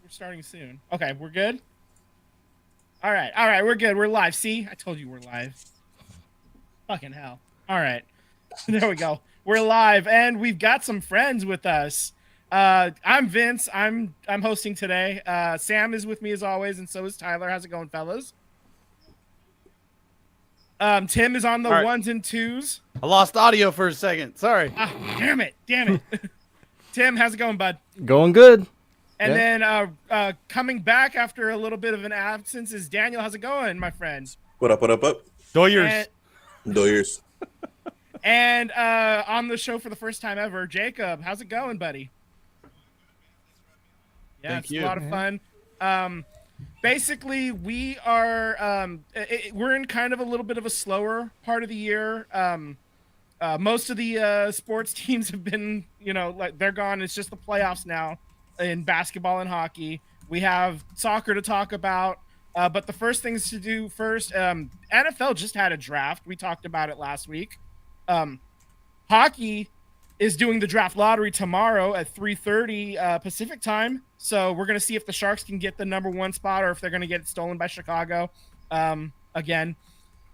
We're starting soon. Okay, we're good. All right, we're good. We're live. See, I told you we're live. Fucking hell. All right, there we go. We're live, and we've got some friends with us. I'm Vince. I'm hosting today. Sam is with me as always, and so is Tyler. How's it going, fellas? Tim is on the All right. ones and twos. I lost audio for a second. Sorry. Ah, damn it. Tim, how's it going, bud? Going good. And Yeah. then coming back after a little bit of an absence is Daniel. How's it going, my friend? What up, what up, up? Doyers. Doyers. And on the show for the first time ever, Jacob. How's it going, buddy? Yeah, Thank it's you. a lot of fun. Basically, we are we're in kind of a little bit of a slower part of the year. Most of the sports teams have been, like they're gone. It's just the playoffs now in basketball and hockey. We have soccer to talk about. But the first things to do first, NFL just had a draft. We talked about it last week. Hockey is doing the draft lottery tomorrow at 3:30 Pacific time. So we're going to see if the Sharks can get the number one spot or if they're going to get it stolen by Chicago again,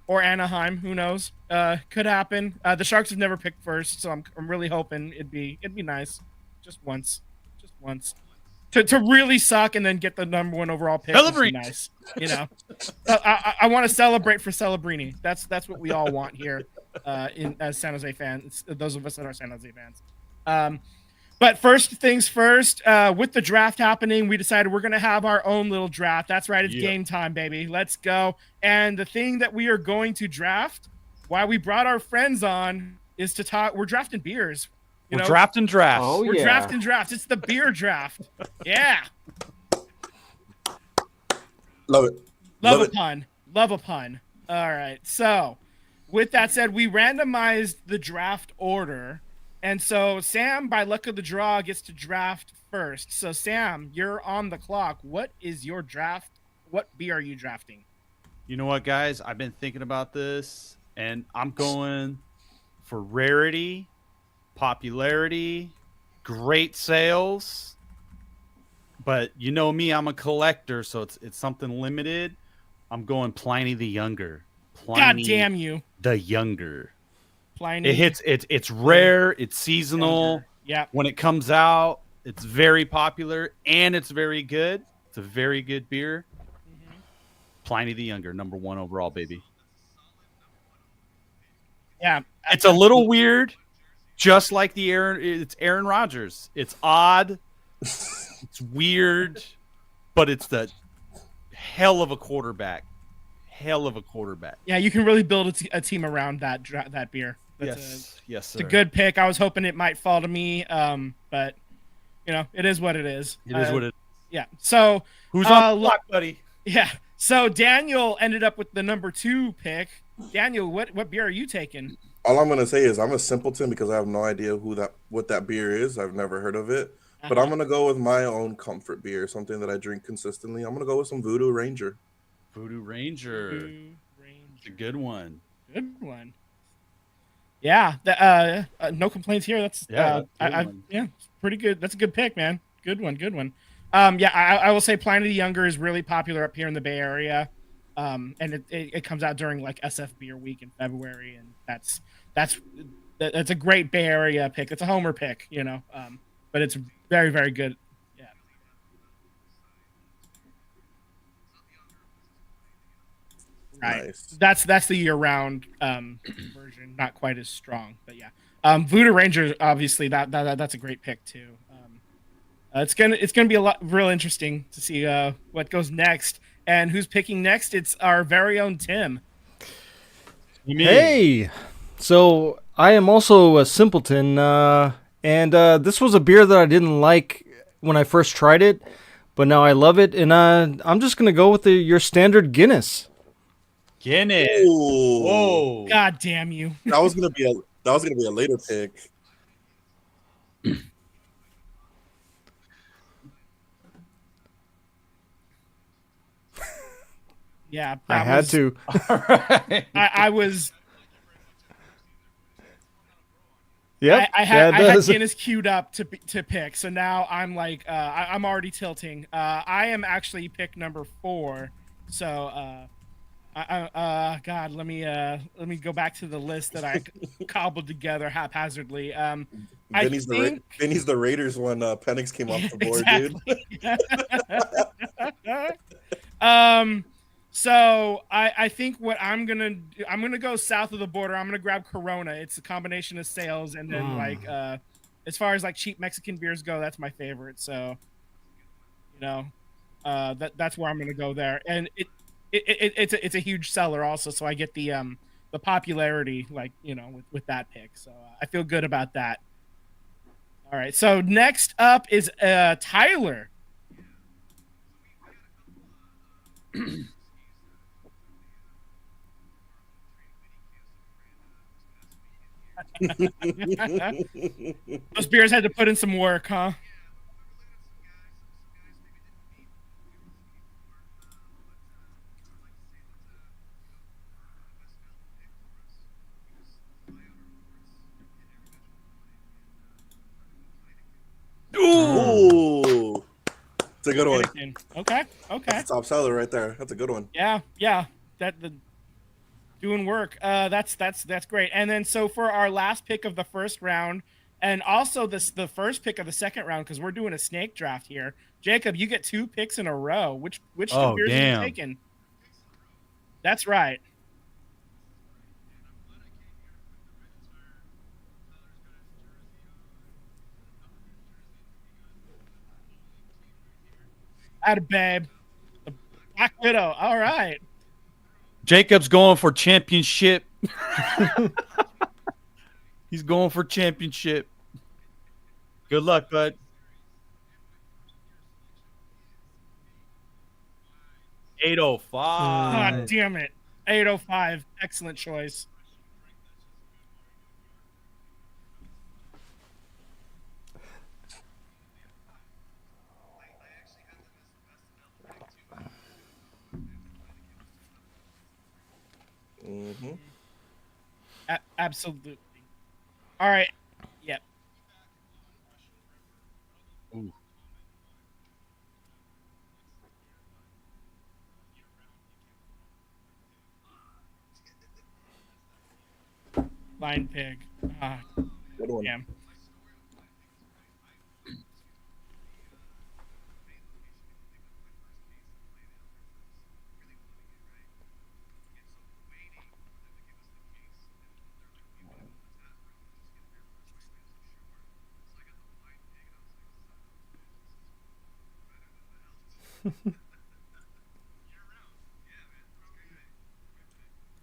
or Anaheim. Who knows? Could happen. The Sharks have never picked first, so I'm really hoping it'd be nice, just once. To really suck and then get the number one overall pick. Celebrate. Nice, I want to celebrate for Celebrini. That's what we all want here, as San Jose fans. Those of us that are San Jose fans. But first things first. With the draft happening, we decided we're gonna have our own little draft. That's right, it's game time, baby. Let's go. And the thing that we are going to draft, why we brought our friends on, is to talk. We're drafting beers. We're drafting drafts. Oh, We're yeah. drafting drafts. It's the beer draft. Yeah. Love it. Love a pun. Love a pun. All right. So, with that said, we randomized the draft order. And so, Sam, by luck of the draw, gets to draft first. So, Sam, you're on the clock. What is your draft? What beer are you drafting? You know what, guys? I've been thinking about this, and I'm going for rarity, popularity, great sales. But you know me, I'm a collector, so it's something limited. I'm going Pliny the Younger. Pliny God damn you, the Younger. Pliny. It hits. It's rare. It's seasonal. Yeah. When it comes out, it's very popular and it's very good. It's a very good beer. Pliny the Younger, number one overall, baby. Yeah. It's a little weird, just like it's Aaron Rodgers. It's odd. It's weird, but it's the hell of a quarterback. Hell of a quarterback. Yeah, you can really build a team around that beer. Yes, It's sir. a good pick. I was hoping it might fall to me, but it is what it is. It is what it is. Yeah. So Who's on the clock, buddy? yeah. So Daniel ended up with the number 2 pick. Daniel, what beer are you taking? All I'm gonna say is I'm a simpleton because I have no idea what that beer is. I've never heard of it. But I'm gonna go with my own comfort beer, something that I drink consistently. I'm gonna go with some Voodoo Ranger. Voodoo Ranger. Voodoo It's a good one. Good one. Yeah. No complaints here. That's Yeah, good one. yeah, it's pretty good. That's a good pick, man. Good one. Yeah, I will say Pliny the Younger is really popular up here in the Bay Area. And it comes out during like SF Beer Week in February, and that's a great Bay Area pick. It's a homer pick, but it's very, very good. Yeah. Right. Nice. That's the year-round version, not quite as strong, but yeah. Voodoo Ranger, obviously, that's a great pick too. It's gonna be real interesting to see what goes next and who's picking next. It's our very own Tim. Hey, so I am also a simpleton, and this was a beer that I didn't like when I first tried it, but now I love it, and I'm just gonna go with your standard Guinness. Guinness. Ooh. Whoa. God damn you! That was gonna be a later pick. Yeah, I had to. I was. Yep. I yeah, it had does. Guinness queued up to pick, so now I'm like I'm already tilting. I am actually pick number 4. So God, let me go back to the list that I cobbled together haphazardly. I think Vinny's the Raiders when Penix came off yeah, the board, dude. exactly. um, so I think what I'm gonna go south of the border. I'm gonna grab Corona. It's a combination of sales and then like as far as like cheap Mexican beers go, that's my favorite. So you know, that's where I'm gonna go there, and it's a huge seller also, so I get the popularity like with that pick. So I feel good about that. All right, so next up is Tyler. Those beers had to put in some work, huh? Ooh, it's a good one. Anakin. Okay, That's okay. a top seller right there. That's a good one. Yeah. That the doing work. That's great. And then so for our last pick of the first round, and also the first pick of the second round, because we're doing a snake draft here. Jacob, you get 2 picks in a row. Which 2 Oh, beers are you damn. taking? That's right. Atta babe. The Black Widow. All right. Jacob's going for championship. He's going for championship. Good luck, bud. God 805. damn it. 805. Excellent choice. Hmm. Absolutely. All right. Yep. Ooh. Line pig. Ah, Good one. damn.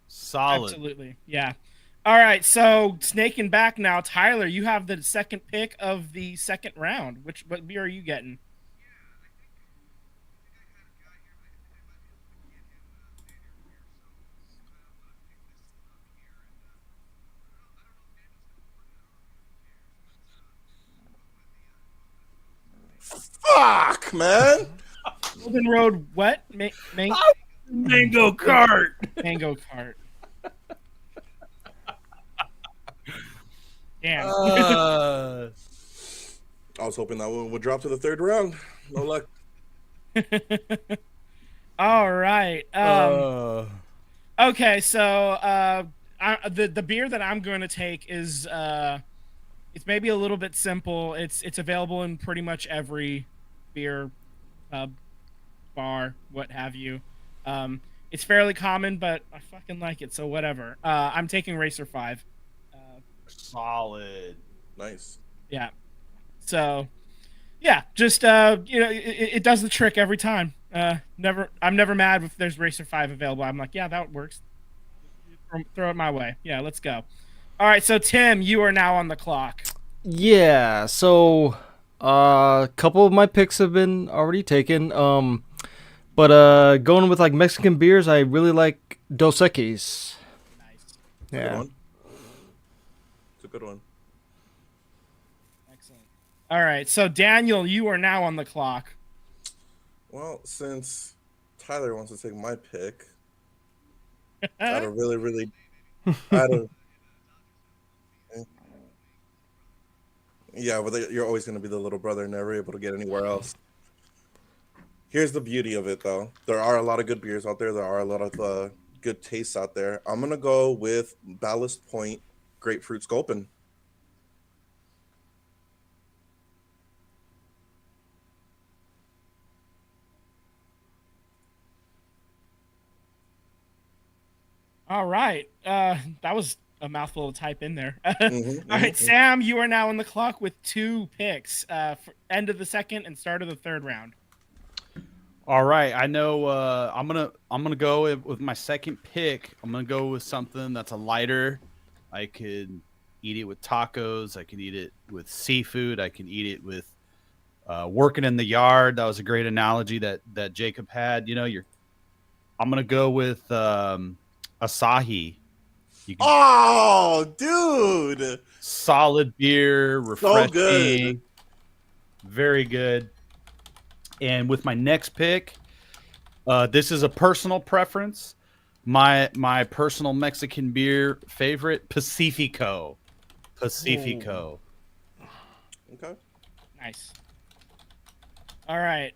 Solid. Absolutely. Yeah. All right. So snaking back now, Tyler, you have the second pick of the second round. What beer are you getting? Fuck, man. Golden Road what? Mango cart. Mango cart. Damn. Uh, I was hoping that one would drop to the third round. No luck. All right. uh, Okay, so the beer that I'm going to take is it's maybe a little bit simple. It's available in pretty much every beer pub, bar, what have you. It's fairly common, but I fucking like it, so whatever. I'm taking Racer 5. Uh, solid. Nice. yeah. So yeah, just it does the trick every time. I'm never mad if there's Racer 5 available. I'm like, yeah, that works. Throw it my way. Yeah, let's go. All right, so Tim, you are now on the clock. Yeah, so a couple of my picks have been already taken. But going with like Mexican beers, I really like Dos Equis. Nice. It's a good Yeah. one. It's a good one. Excellent. All right, so Daniel, you are now on the clock. Well, since Tyler wants to take my pick, out of really, really, out of Yeah, but you're always going to be the little brother, never able to get anywhere else. Here's the beauty of it, though. There are a lot of good beers out there. There are a lot of good tastes out there. I'm going to go with Ballast Point Grapefruit Sculpin. All right. That was a mouthful to type in there. Mhm, All right, mhm. Sam, you are now on the clock with 2 picks. For end of the second and start of the third round. All right, I know. I'm gonna go with my second pick. I'm gonna go with something that's a lighter. I could eat it with tacos. I can eat it with seafood. I can eat it with working in the yard. That was a great analogy that Jacob had. You know, I'm gonna go with Asahi. You can Oh, dude. solid beer, So good. refreshing, very good. And with my next pick, this is a personal preference. My personal Mexican beer favorite, Pacifico. Pacifico. Okay. Nice. All right.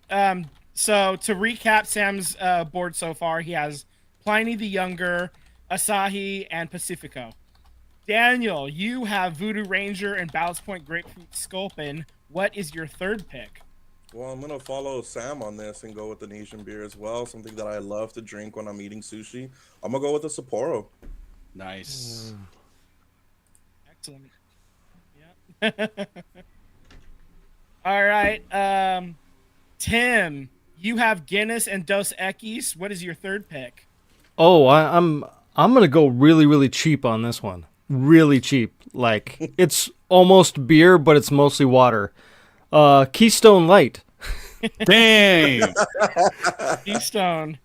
So to recap Sam's board so far, he has Pliny the Younger, Asahi, and Pacifico. Daniel, you have Voodoo Ranger and Ballast Point Grapefruit Sculpin. What is your third pick? Well, I'm going to follow Sam on this and go with an Asian beer as well. Something that I love to drink when I'm eating sushi. I'm going to go with the Sapporo. Nice. Excellent. Yeah. All right. Tim, you have Guinness and Dos Equis. What is your third pick? Oh, I'm gonna go really, really cheap on this one. Really cheap. Like it's almost beer, but it's mostly water. Keystone Light. Dang. Keystone.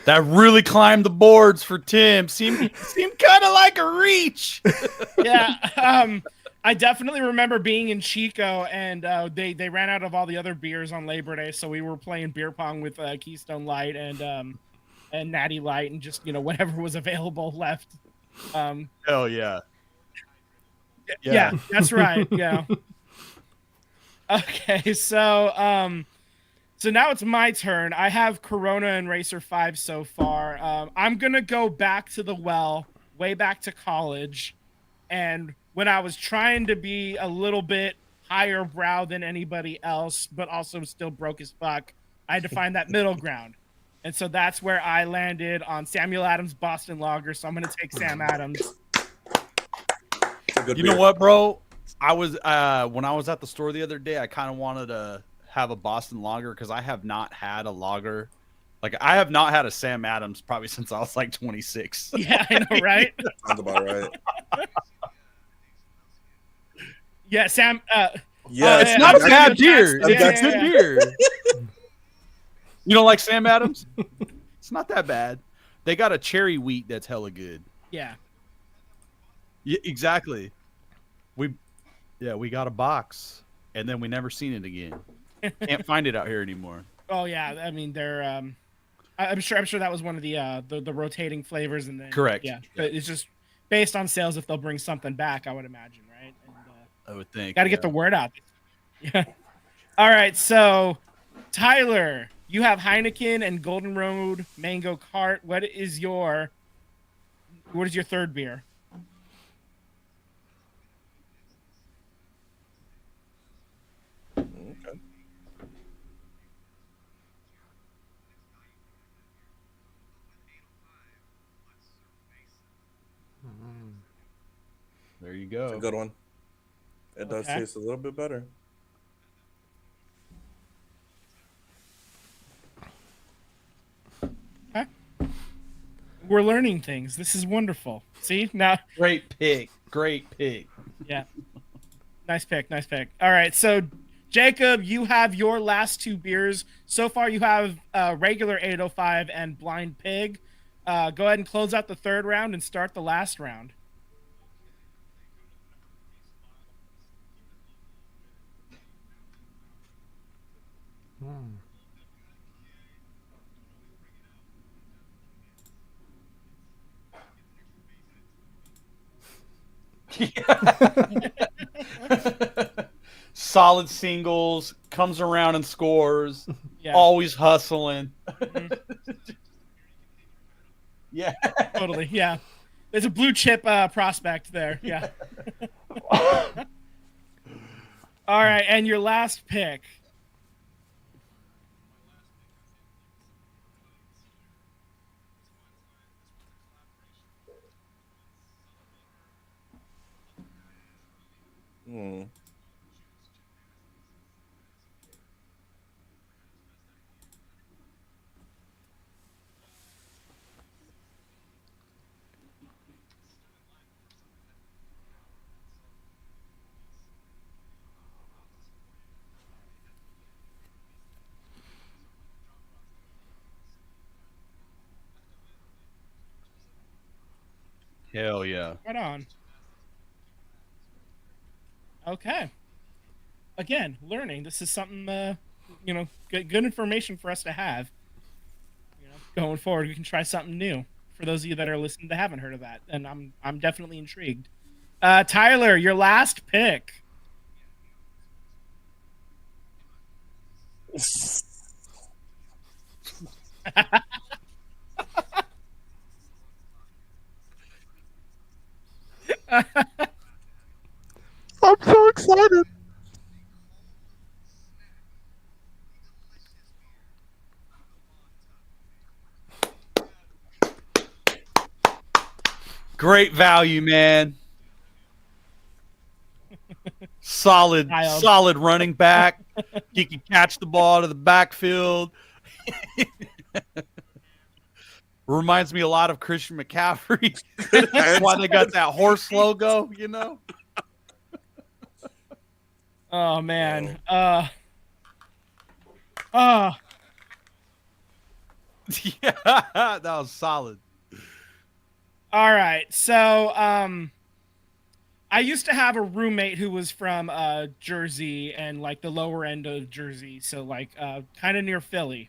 That really climbed the boards for Tim. Seemed kind of like a reach. Yeah. I definitely remember being in Chico, and they ran out of all the other beers on Labor Day, so we were playing beer pong with Keystone Light and Natty Light, and just whatever was available left. Hell yeah. Yeah, that's right. Yeah. Okay, so now it's my turn. I have Corona and Racer 5 so far. I'm gonna go back to the well, way back to college, and when I was trying to be a little bit higher brow than anybody else, but also still broke as fuck, I had to find that middle ground. And so that's where I landed on Samuel Adams Boston Lager. So I'm gonna take Sam Adams. It's a good You beer. know what, bro? I was when I was at the store the other day, I kind of wanted to have a Boston Lager because I have not had a lager. Like I have not had a Sam Adams probably since I was like 26. Yeah, I know, right? Sounds about right. Yeah, Sam. Yeah, it's Not a Yeah, bad yeah, beer. yeah, It's yeah, a good yeah. beer. You don't like Sam Adams? It's not that bad. They got a cherry wheat that's hella good. Yeah. Yeah, exactly. We got a box, and then we never seen it again. Can't find it out here anymore. Oh yeah. I mean, they're. I'm sure that was one of the rotating flavors, and then Correct. Yeah, but it's just based on sales. If they'll bring something back, I would imagine, right? And, I would think. got to get the word out. Yeah. All right. So, Tyler, you have Heineken and Golden Road Mango Cart. What is your third beer? Okay. There you It's go. a good one. It does Okay. taste a little bit better. Okay. We're learning things. This is wonderful. See now. Great pick. Great pick. Yeah. Nice pick. Nice pick. All right. So, Jacob, you have your last 2 beers. So far, you have regular 805 and Blind Pig. Go ahead and close out the third round and start the last round. solid singles, comes around and scores, Yeah. always hustling. Mhm. Yeah. Totally. Yeah. There's a blue chip prospect there. Yeah. All right, and your last pick. Hmm. Hell yeah. Right on. Okay. Again, learning. This is something, good information for us to have. Going forward, we can try something new. For those of you that are listening that haven't heard of that, and I'm definitely intrigued. Tyler, your last pick. I'm so excited. Great value, man. Wild. Solid running back. He can catch the ball out of the backfield. Reminds me a lot of Christian McCaffrey. That's why they got that horse logo, you know? Oh man. Uh Yeah, that was solid. all right. So I used to have a roommate who was from Jersey and like the lower end of Jersey, so like kind of near Philly.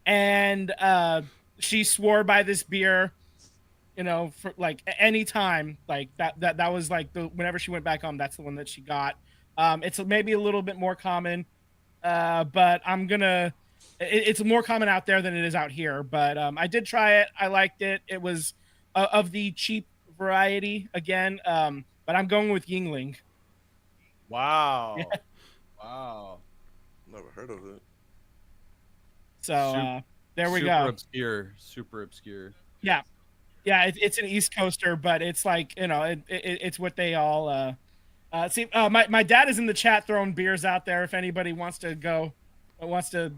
And she swore by this beer, for like any time, like that was like the whenever she went back home, that's the one that she got. It's maybe a little bit more common, but it's more common out there than it is out here. But I did try it. I liked it. It was of the cheap variety again. But I'm going with Yingling. Wow. Yeah. Wow. Never heard of it. So there we Super go. obscure. Super obscure. Yeah, yeah. It's an East Coaster, but it's like it's what they all see. My dad is in the chat throwing beers out there. If anybody wants to go, wants to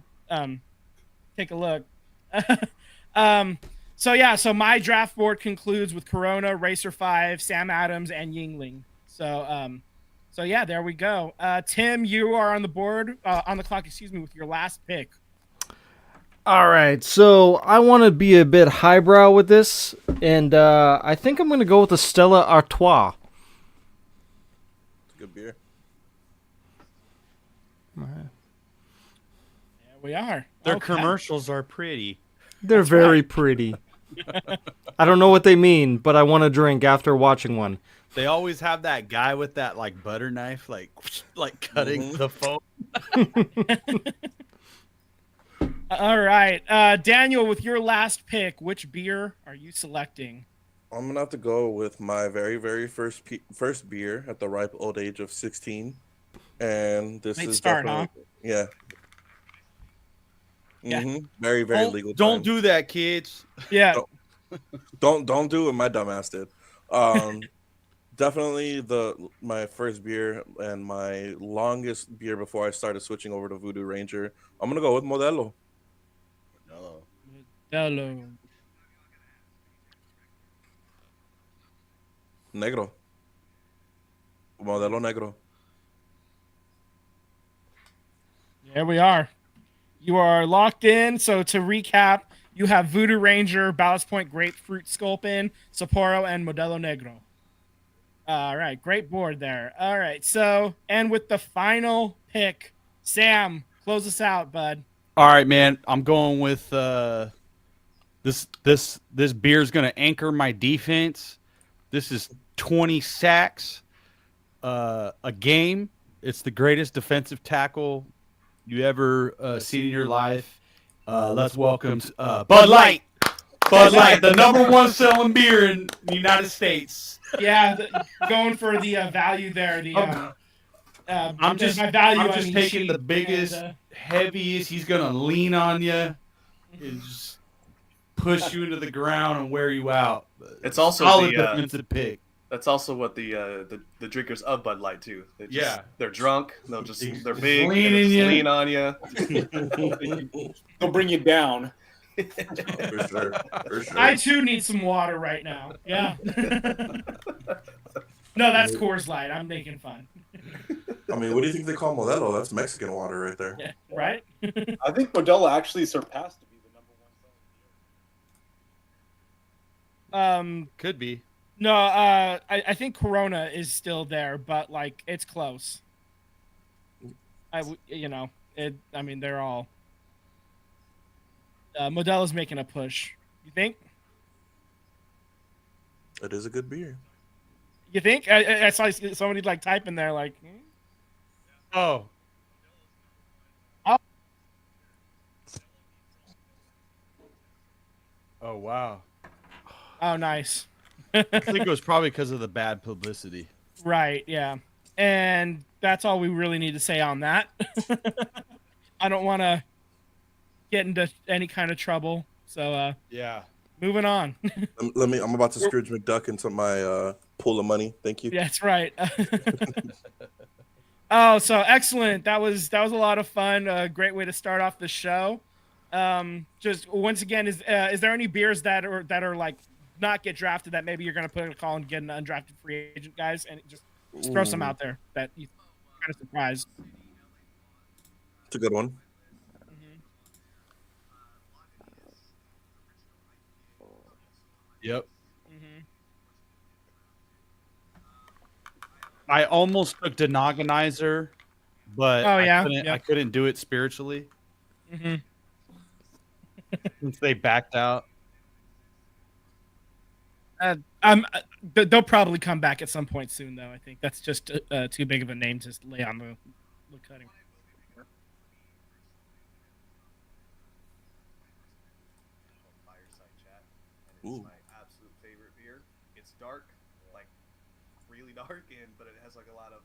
take a look. So yeah, so my draft board concludes with Corona, Racer 5, Sam Adams, and Yingling. So yeah, there we go. Tim, you are on the board, on the clock, excuse me, with your last pick. All right, so I want to be a bit highbrow with this, and I think I'm going to go with the Stella Artois. It's a good beer. There we are. Their Okay. commercials are pretty. They're That's very right. pretty. I don't know what they mean, but I want to drink after watching one. They always have that guy with that like butter knife, like cutting Mhm. the foam. All right, Daniel, with your last pick, which beer are you selecting? I'm gonna have to go with my very, very first beer at the ripe old age of 16, and this Late is start, definitely yeah. Yeah. Very, very legal. Don't time. do that, kids. Yeah, Don't do what my dumbass did. Definitely my first beer and my longest beer before I started switching over to Voodoo Ranger. I'm gonna go with Modelo No. Hello. Negro. Modelo Negro. There we are. You are locked in. So to recap, you have Voodoo Ranger, Ballast Point Grapefruit Sculpin, Sapporo, and Modelo Negro. All right, great board there. All right, so and with the final pick, Sam, close us out, bud. All right, man. I'm going with this beer is gonna anchor my defense. This is 20 sacks a game It's the greatest defensive tackle you ever seen in your life. Let's welcome Bud Light. Bud Light, the number one selling beer in the United States. Yeah, going for the value there. I'm just by value, I just mean taking cheap the biggest, and, heaviest. He's gonna lean on you and just push you into the ground and wear you out. It's also solid the defensive pick. that's also what the drinkers of Bud Light do. Yeah. They're drunk. They're Just big. And lean they'll in just you. lean on you. They'll bring you down. For sure. For sure. I too need some water right now. Yeah. No, that's Coors Light. I'm making fun. I mean, what do you think they call Modelo? That's Mexican water right there. Yeah, right? I think Modelo actually surpassed to be the number one selling beer. Could be. No, I think Corona is still there, but like it's close. I mean, they're all. Modelo's making a push. You think? It is a good beer. You think? I saw somebody like type in there like. Oh. Oh. Oh wow. Oh, nice. I think it was probably because of the bad publicity. Right. Yeah. And that's all we really need to say on that. I don't want to get into any kind of trouble. So Yeah. moving on. I'm about to Scrooge McDuck into my pool of money. Thank you. Yeah, that's right. Oh, so excellent. That was a lot of fun. A great way to start off the show. Just once again, is there any beers that are like not get drafted that maybe you're gonna put in a call and get an undrafted free agent, guys, and just throw some out there that you kind of surprised. It's a good one. Yep. Mm-hmm. I almost took Denogonizer, but Oh, yeah? I couldn't do it spiritually Mm-hmm. since they backed out. They'll probably come back at some point soon, though. I think that's just too big of a name to lay on the cutting. Fireside chat, and it's Ooh. my absolute favorite beer. It's dark, like really dark, but it has like a lot of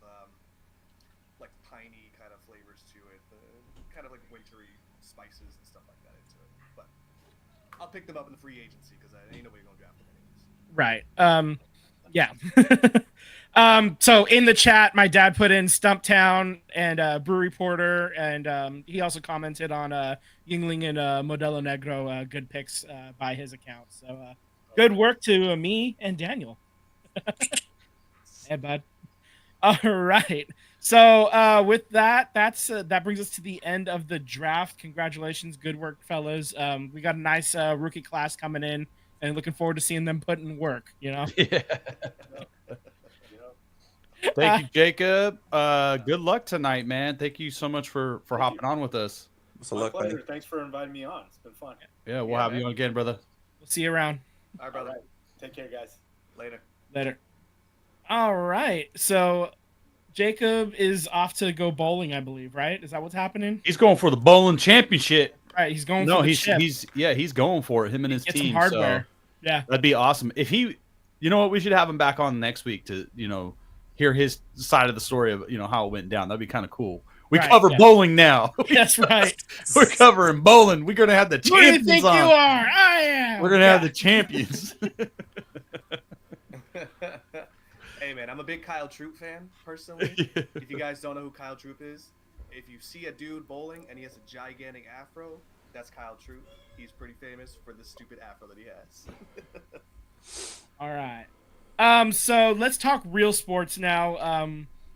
like piney kind of flavors to it, kind of like wintry spices and stuff like that into it. But I'll pick them up in the free agency because ain't nobody gonna draft them anyways. Right. Yeah. So in the chat, my dad put in Stumptown and Brewery Porter, and he also commented on Yingling and Modelo Negro, good picks by his account. So good work to me and Daniel. Hey, bud. All right. So with that, that brings us to the end of the draft. Congratulations, good work, fellas. We got a nice rookie class coming in, and looking forward to seeing them put in work. You know. Yeah. Thank you, Jacob. Good luck tonight, man. Thank you so much for hopping on with us. So My luck, pleasure. man. Thanks for inviting me on. It's been fun. Yeah, we'll Yeah, have man. you on again, brother. We'll see you around All right, brother. All right. Take care, guys. Later. later. All right. So Jacob is off to go bowling, I believe. Right? Is that what's happening? He's going for the bowling championship. Right. He's going. No, for the he's chip. he's going for it. Him and his Get team. some hardware. Yeah. So that'd be awesome. If he, you know what, we should have him back on next week to hear his side of the story of how it went down. That'd be kind of cool. We Right, cover yeah. bowling now. That's right. We're covering bowling. We're gonna have the Who do you champions think on. you are? I am. We're gonna have the champions. Hey man, I'm a big Kyle Troop fan personally. If you guys don't know who Kyle Troop is, if you see a dude bowling and he has a gigantic afro, that's Kyle Troop. He's pretty famous for the stupid afro that he has. All right. So let's talk real sports now.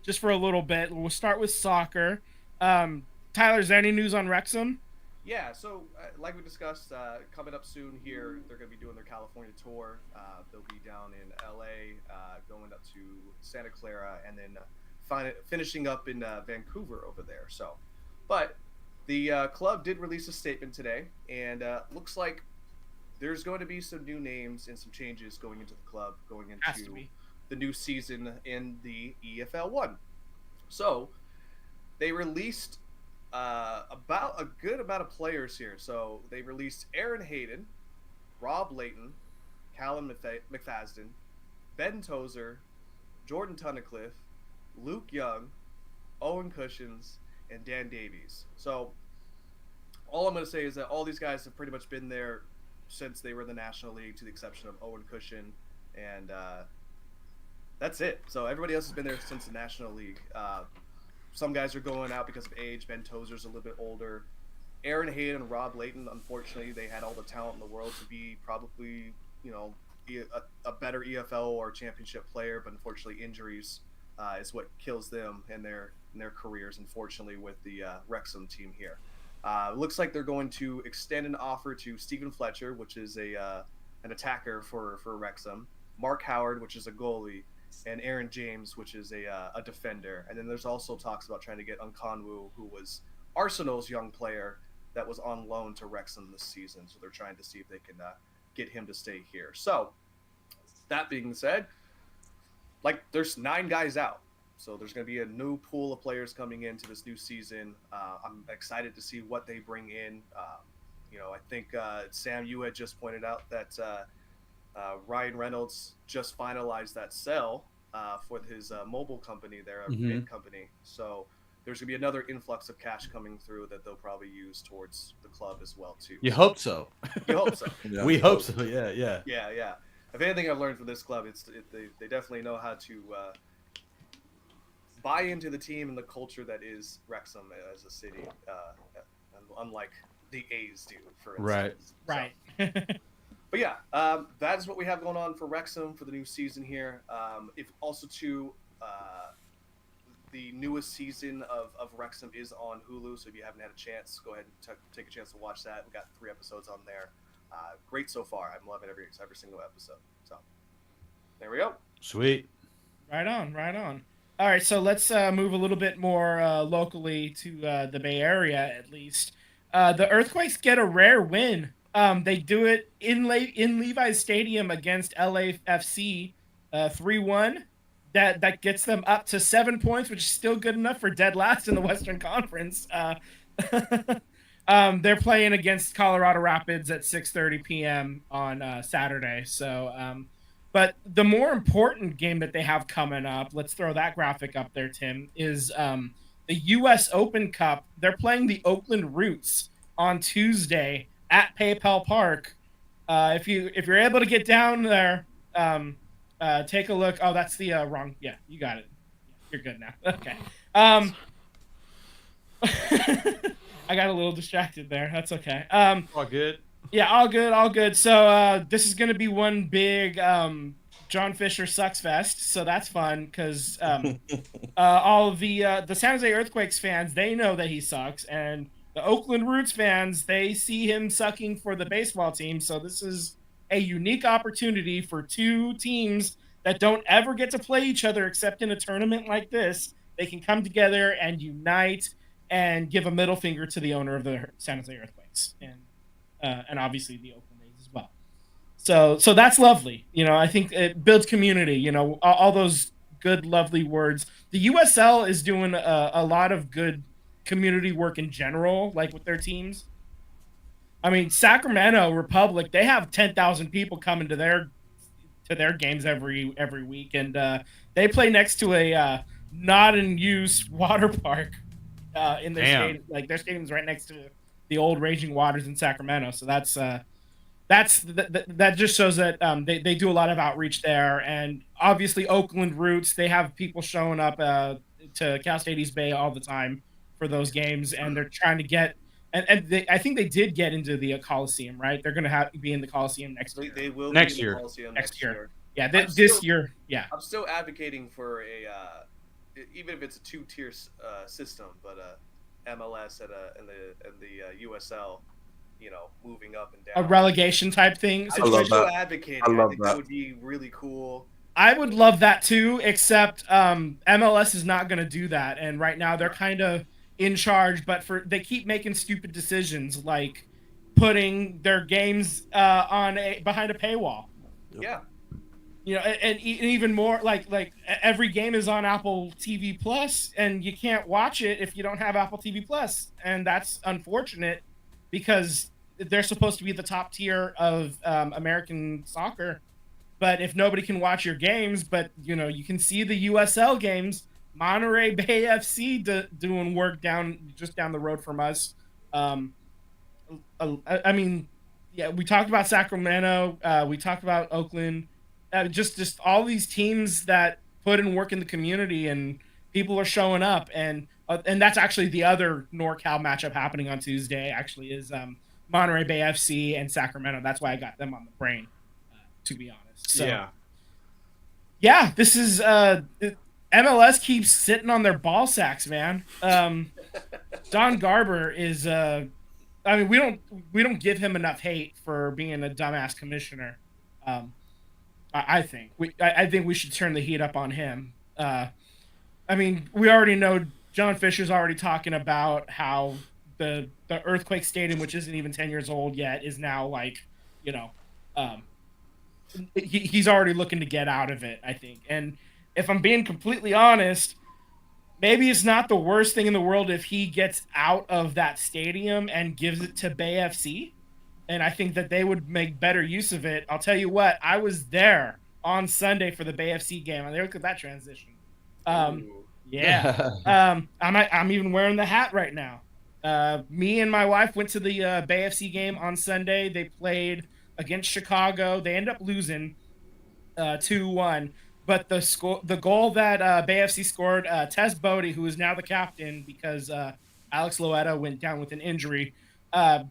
Just for a little bit. We'll start with soccer. Tyler, is there any news on Wrexham? Yeah, so like we discussed, coming up soon here, they're going to be doing their California tour. They'll be down in LA, going up to Santa Clara, and then finishing up in Vancouver over there. So, but the club did release a statement today, and looks like there's going to be some new names and some changes going into the club, going Has to into be. the new season in the EFL 1. So, they released about a good amount of players here. So they released Aaron Hayden, Rob Layton, Callum McFadden, Ben Tozer, Jordan Tunnicliffe, Luke Young, Owen Cushions, and Dan Davies. So all I'm going to say is that all these guys have pretty much been there since they were in the National League, to the exception of Owen Cushion, and that's it. So everybody else has been there since the National League. Some guys are going out because of age. Ben Tozer's a little bit older. Aaron Hayden and Rob Layton, unfortunately, they had all the talent in the world to be probably, a better EFL or championship player, but unfortunately injuries is what kills them in their careers, unfortunately, with the Wrexham team here. Looks like they're going to extend an offer to Stephen Fletcher, which is an attacker for Wrexham, Mark Howard, which is a goalie, and Aaron James, which is a defender. And then there's also talks about trying to get Unkonwu, who was Arsenal's young player that was on loan to Wrexham this season. So they're trying to see if they can get him to stay here. So that being said, there's 9 guys out. So there's going to be a new pool of players coming into this new season. I'm excited to see what they bring in. I think Sam, you had just pointed out that Ryan Reynolds just finalized that sale for his mobile company there, bid company. So there's going to be another influx of cash coming through that they'll probably use towards the club as well too. You hope so. You hope so. Yeah, We hope so. Yeah. Yeah. If anything I've learned from this club, they definitely know how to buy into the team and the culture that is Wrexham as a city, unlike the A's do, for instance. Right. Right. But yeah, that is what we have going on for Wrexham for the new season here. If also too, the newest season of Wrexham is on Hulu, so if you haven't had a chance, go ahead and take a chance to watch that. We got 3 episodes on there. Great so far. I'm loving every single episode. So there we go. Sweet. Right on. All right, so let's move a little bit more locally to the Bay Area, at least. The Earthquakes get a rare win. They do it in Levi's Stadium against LAFC, 3-1. That gets them up to 7 points, which is still good enough for dead last in the Western Conference. They're playing against Colorado Rapids at 6:30 p.m. on Saturday. So, but the more important game that they have coming up, let's throw that graphic up there, Tim, is the U.S. Open Cup. They're playing the Oakland Roots on Tuesday at PayPal Park. If you're able to get down there, take a look. Oh, that's the wrong. Yeah, you got it. You're good now. Okay. I got a little distracted there. That's okay. All good. Yeah, all good. So this is going to be one big John Fisher sucks fest. So that's fun because all of the San Jose Earthquakes fans, they know that he sucks, and the Oakland Roots fans, they see him sucking for the baseball team. So this is a unique opportunity for 2 teams that don't ever get to play each other except in a tournament like this. They can come together and unite and give a middle finger to the owner of the San Jose Earthquakes and obviously the Oakland A's as well. So that's lovely. I think it builds community. All those good, lovely words. The USL is doing a lot of good community work in general, like with their teams. I mean, Sacramento Republic, they have 10,000 people coming to their games every week, and they play next to a not in use water park in their stadium. Like their stadium's right next to the old Raging Waters in Sacramento. So that just shows that they do a lot of outreach there. And obviously Oakland Roots, they have people showing up to Cal State East Bay all the time for those games, and they're trying to get I think they did get into the Coliseum, right? They're going to be in the Coliseum next year. They will Next be in the year. Coliseum Next year. Yeah, I'm this still- year. Yeah. I'm still advocating for even if it's a 2-tier system, but MLS and the USL, moving up and down. A relegation type thing. I'm love still that. advocating. I love think that. would be really cool. I would love that too, except MLS is not going to do that, and right now they're kind of in charge, but they keep making stupid decisions like putting their games behind a paywall. Yeah. even more like every game is on Apple TV Plus, and you can't watch it if you don't have Apple TV Plus, and that's unfortunate because they're supposed to be the top tier of American soccer. But if nobody can watch your games, but you can see the USL games, Monterey Bay FC doing work down the road from us. Um, I mean, yeah, we talked about Sacramento. We talked about Oakland. Just all these teams that put in work in the community, and people are showing up. And that's actually the other NorCal matchup happening on Tuesday. Actually, is Monterey Bay FC and Sacramento. That's why I got them on the brain, to be honest. So yeah, this is MLS keeps sitting on their ball sacks, man. Don Garber is I mean, we don't give him enough hate for being a dumbass commissioner. I think I think we should turn the heat up on him. I mean, we already know John Fisher's already talking about how the Earthquake Stadium, which isn't even 10 years old yet, is now like, um, he's already looking to get out of it, I think. And if I'm being completely honest, maybe it's not the worst thing in the world if he gets out of that stadium and gives it to Bay FC. And I think that they would make better use of it. I'll tell you what, I was there on Sunday for the Bay FC game, and look at that transition. Yeah. I'm even wearing the hat right now. Me and my wife went to the Bay FC game on Sunday. They played against Chicago. They ended up losing 2-1. But the goal that Bay FC scored, Tess Bodie, who is now the captain because Alex Loetta went down with an injury. The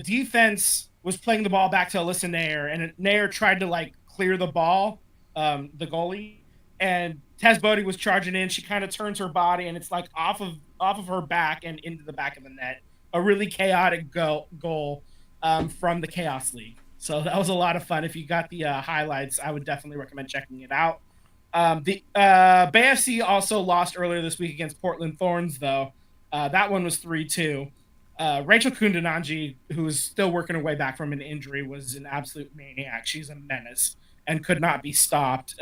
defense was playing the ball back to Alyssa Nair, and Nair tried to like clear the ball, the goalie, and Tess Bodie was charging in. She kind of turns her body, and it's like off of her back and into the back of the net. A really chaotic goal from the Chaos League. So that was a lot of fun. If you got the highlights, I would definitely recommend checking it out. The Bay FC also lost earlier this week against Portland Thorns, though. That one was 3-2. Rachel Kundananji, who is still working her way back from an injury, was an absolute maniac. She's a menace and could not be stopped.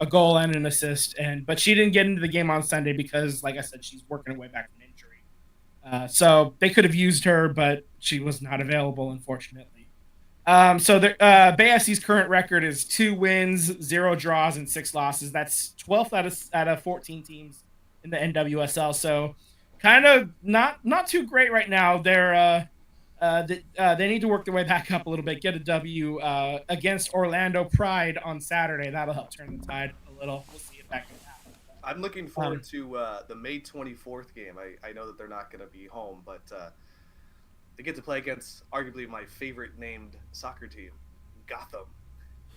A goal and an assist, but she didn't get into the game on Sunday because, like I said, she's working her way back from injury. So they could have used her, but she was not available, unfortunately. So the Bay FC's current record is 2 wins, 0 draws, and 6 losses. That's 12th out of 14 teams in the NWSL. So kind of not too great right now. They need to work their way back up a little bit, get a W against Orlando Pride on Saturday. That'll help turn the tide a little. We'll see if that can happen. I'm looking forward to the May 24th game. I know that they're not going to be home, but they get to play against arguably my favorite named soccer team, Gotham.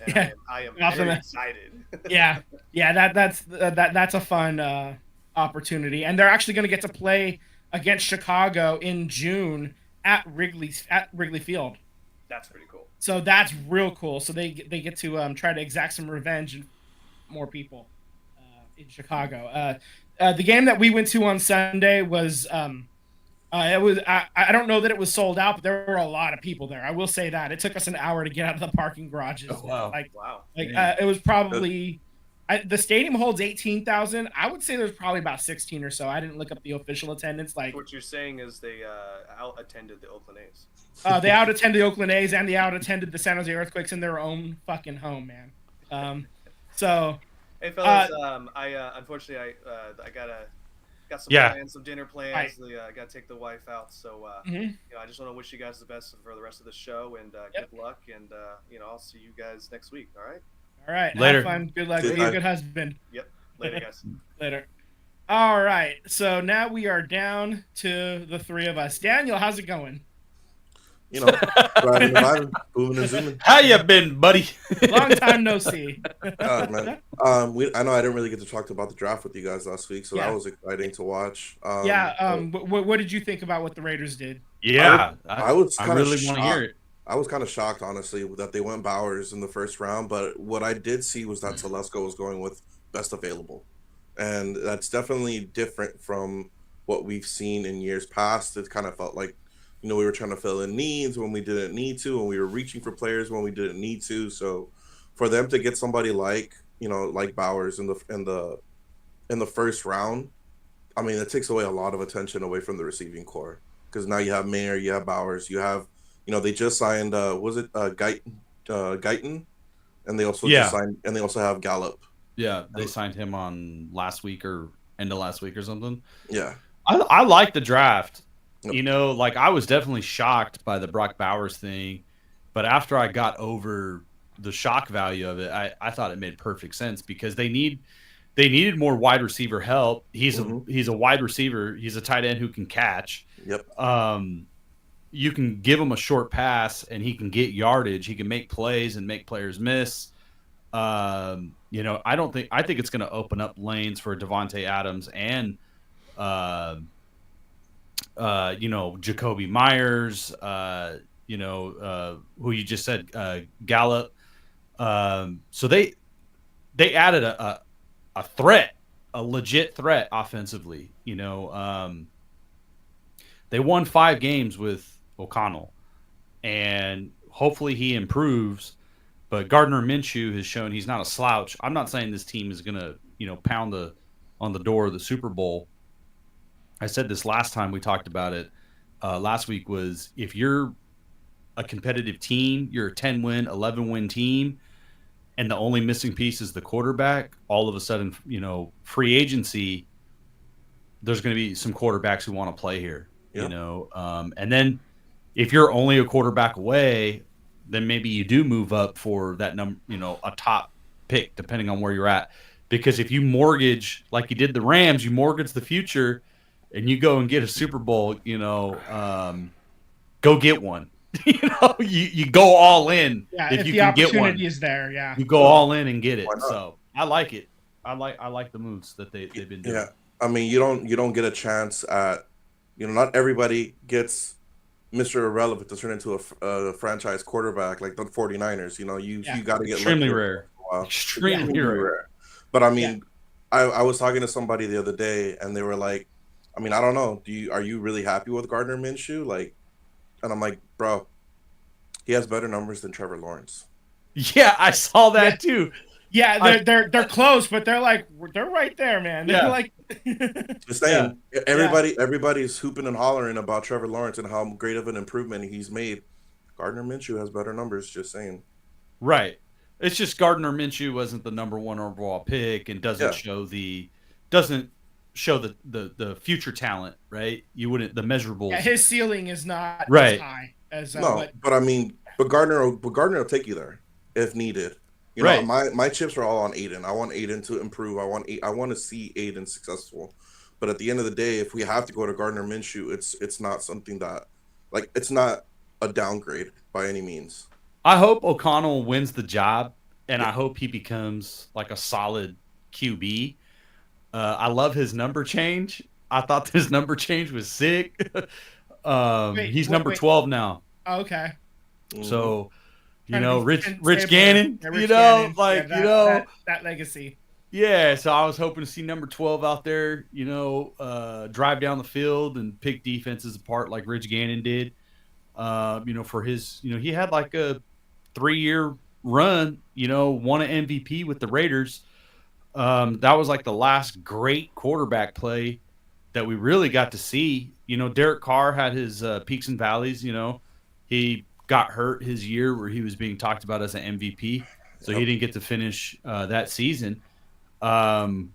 And Yeah. I am Gotham. very excited. Yeah, that's a fun opportunity, and they're actually going to get to play against Chicago in June at Wrigley Field. That's pretty cool. So that's real cool. So they get to try to exact some revenge and more people in Chicago. The game that we went to on Sunday was it was I don't know that it was sold out, but there were a lot of people there. I will say that it took us an hour to get out of the parking garages. Oh, wow. Wow. It was probably the stadium holds 18,000. I would say there's probably about 16 or so. I didn't look up the official attendance. Like What you're saying is they out attended the Oakland A's. they out attended the Oakland A's and they out attended the San Jose Earthquakes in their own fucking home, man. So Hey fellas, I unfortunately I got some plans, some dinner plans. I got to take the wife out, so I just want to wish you guys the best for the rest of the show and good luck. And I'll see you guys next week. All right. All right. Later. Have fun. Good luck. Be a good husband. Yep. Later, guys. Later. All right. So now we are down to the three of us. Daniel, how's it going? Driving the vibe, moving and zooming. How you been, buddy? Long time no see. God, man. I know I didn't really get to talk about the draft with you guys last week, so that was exciting to watch. What did you think about what the Raiders did? Yeah, I was kind of really want to hear it. I was kind of shocked, honestly, that they went Bowers in the first round. But what I did see was that Telesco was going with best available, and that's definitely different from what we've seen in years past. It kind of felt like, we were trying to fill in needs when we didn't need to, and we were reaching for players when we didn't need to. So for them to get somebody like like Bowers in the first round, I mean, it takes away a lot of attention away from the receiving core because now you have Mayer, you have Bowers, you have they just signed was it Guyton, and they also just Yeah. signed and they also have Gallup. Yeah, they signed him on last week or end of last week or something. Yeah. I like the draft. Yep. Like I was definitely shocked by the Brock Bowers thing, but after I got over the shock value of it, I thought it made perfect sense because they needed more wide receiver help. He's a wide receiver. He's a tight end who can catch. Yep. You can give him a short pass and he can get yardage. He can make plays and make players miss. I think it's going to open up lanes for Devontae Adams and Jacoby Myers, who you just said, Gallup. So they added a threat, a legit threat offensively. They won 5 games with O'Connell, and hopefully he improves. But Gardner Minshew has shown he's not a slouch. I'm not saying this team is going to, pound on the door of the Super Bowl. I said this last time we talked about it last week was if you're a competitive team, you're a 10-win, 11-win team, and the only missing piece is the quarterback, all of a sudden, free agency, there's going to be some quarterbacks who want to play here, and then if you're only a quarterback away, then maybe you do move up for that a top pick, depending on where you're at. Because if you mortgage, like you did the Rams, you mortgage the future and you go and get a Super Bowl, go get one. You go all in. Yeah, if you the can get one, opportunity is there. Yeah, you go all in and get it. So I like it. I like the moves that they've been doing. Yeah, I mean, you don't get a chance at, not everybody gets Mr. Irrelevant to turn into a franchise quarterback like the 49ers. You got to get extremely lucky rare. Extremely rare. But I mean, I was talking to somebody the other day, and they were like, I mean, I don't know. Are you really happy with Gardner Minshew? Like, and I'm like, bro, he has better numbers than Trevor Lawrence. Yeah, I saw that too. Yeah, they're close, but they're right there, man. They're like just saying. Yeah. Everybody's hooping and hollering about Trevor Lawrence and how great of an improvement he's made. Gardner Minshew has better numbers. Just saying. Right. It's just Gardner Minshew wasn't the number 1 overall pick and doesn't show the future talent, right? You wouldn't the measurables. Yeah, his ceiling is not as high as but I mean, but Gardner will take you there if needed. My chips are all on Aiden. I want Aiden to improve. I want to see Aiden successful. But at the end of the day, if we have to go to Gardner Minshew, it's not something that, like, it's not a downgrade by any means. I hope O'Connell wins the job, and I hope he becomes like a solid QB. I love his number change. I thought his number change was sick. He's number 12 now. Oh, okay. So, Rich Gannon, that legacy. Yeah, so I was hoping to see number 12 out there, drive down the field and pick defenses apart like Rich Gannon did. For his, he had like a 3-year run, won an MVP with the Raiders. That was like the last great quarterback play that we really got to see. Derek Carr had his peaks and valleys. He got hurt his year where he was being talked about as an MVP, so he didn't get to finish that season. But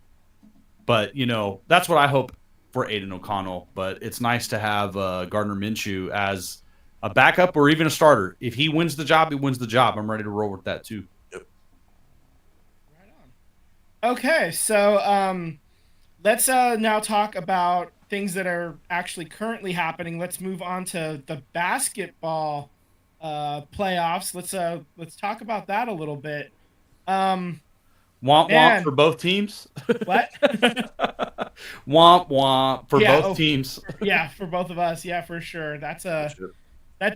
that's what I hope for Aiden O'Connell. But it's nice to have Gardner Minshew as a backup or even a starter. If he wins the job, he wins the job. I'm ready to roll with that too. Yep. Right on. Okay, so let's now talk about things that are actually currently happening. Let's move on to the basketball playoffs. Let's talk about that a little bit. Womp womp for both teams. What? Womp womp for both teams. Yeah, for both of us. Yeah, for sure. That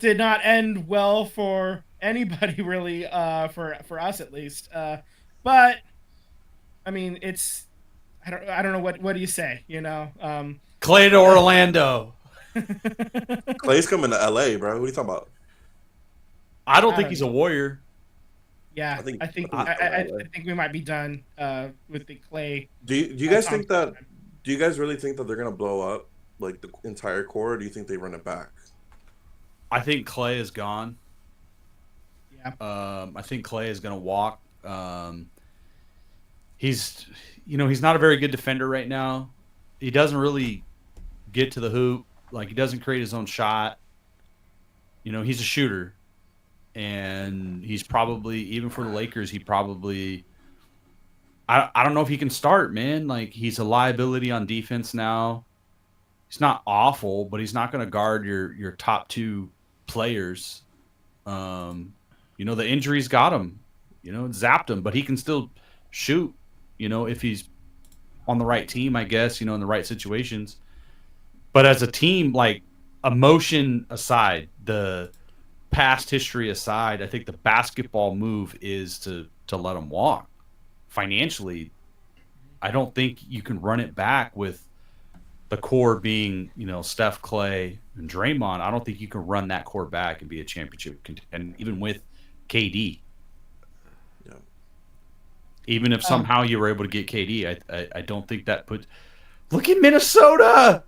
did not end well for anybody really, for us at least. But I mean, I don't know what do you say? Clay to Orlando. Clay's coming to LA, bro. What are you talking about? I don't think he's a Warrior. Yeah, I think I think I I think we might be done with the Clay. do you guys think Thompson. that do you guys really think that they're gonna blow up like the entire core, or do you think they run it back? I think Clay is gone. Yeah, I think Clay is going to walk. He's, he's not a very good defender right now. He doesn't really get to the hoop. Like, he doesn't create his own shot. He's a shooter, and he's probably, even for the Lakers, he probably. I don't know if he can start, man. Like, he's a liability on defense now. He's not awful, but he's not going to guard your top two players. The injuries got him, it zapped him, but he can still shoot, if he's on the right team, I guess, in the right situations. But as a team, like, emotion aside, the past history aside, I think the basketball move is to let him walk. Financially, I don't think you can run it back with the core being, Steph, Clay, and Draymond. I don't think you can run that core back and be a championship contender, even with KD. Yeah. Even if somehow you were able to get KD, I don't think that put. Look at Minnesota.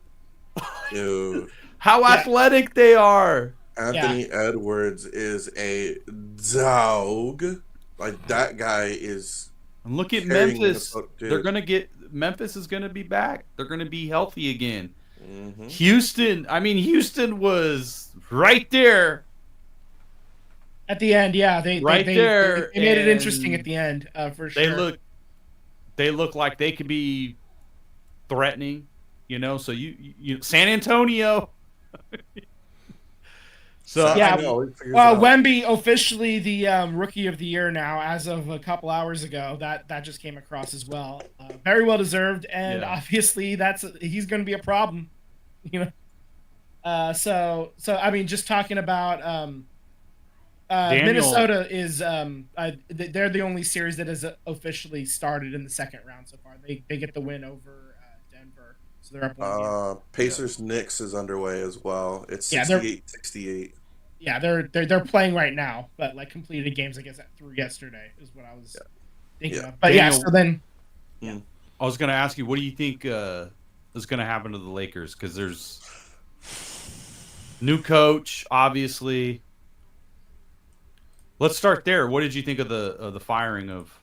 Dude, How athletic they are. Anthony Edwards is a dog. Like, that guy is. And look at carrying Memphis. Minnesota, dude. They're gonna get Memphis is gonna be back. They're gonna be healthy again. Mhm. Houston was right there. at the end, yeah, they There, they made it interesting and at the end for sure. They look like they could be threatening. So you San Antonio. So Yeah. I know, he figures it out. Wemby officially the rookie of the year now, as of a couple hours ago. That just came across as well. Very well deserved, and Yeah. obviously he's going to be a problem. So I mean, just talking about Daniel- Minnesota is they're the only series that has officially started in the second round so far. They get the win over Denver, so they're up 1 game. Pacers Knicks is underway as well. It's Yeah, they're- 68-68. Yeah, they're playing right now, but like completed games, I guess, through yesterday is what I was thinking Yeah. of. But yeah, Daniel- so then I was going to ask you, what do you think is going to happen to the Lakers? Because there's new coach, obviously. Let's start there. What did you think of the firing of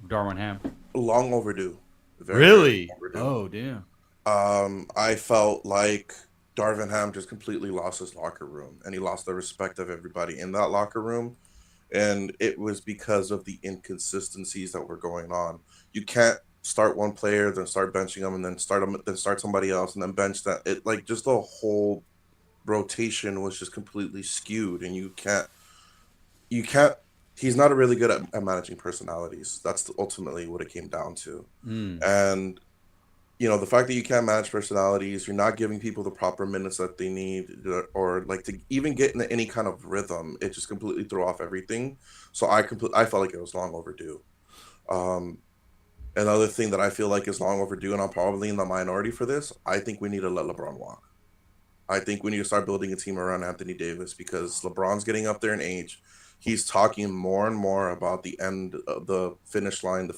Darwin Ham? Long overdue. Very, Really? very overdue. Oh, damn. I felt like Darvin Ham just completely lost his locker room, and he lost the respect of everybody in that locker room. And it was because of the inconsistencies that were going on. You can't start one player, then start benching them, and then start somebody else, and then bench that. It, like, just the whole rotation was just completely skewed, and you can't. He's not really good at managing personalities. That's ultimately what it came down to. And the fact that you can't manage personalities, you're not giving people the proper minutes that they need, or like to even get into any kind of rhythm, it just completely threw off everything. So I felt like it was long overdue. Another thing that I feel like is long overdue, and I'm probably in the minority for this, I think we need to let LeBron walk. I think we need to start building a team around Anthony Davis, because LeBron's getting up there in age. He's talking more and more about the end of the finish line.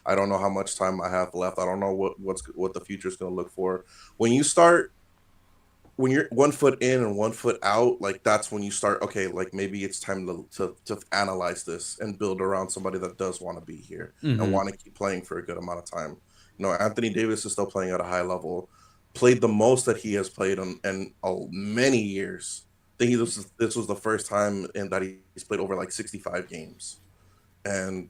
I don't know how much time I have left. I don't know what the future is going to look for. When you're 1 foot in and 1 foot out, like, that's when you start, okay, like, maybe it's time to analyze this and build around somebody that does want to be here and want to keep playing for a good amount of time. Anthony Davis is still playing at a high level, played the most that he has played in many years. I think this was the first time that he's played over like 65 games. And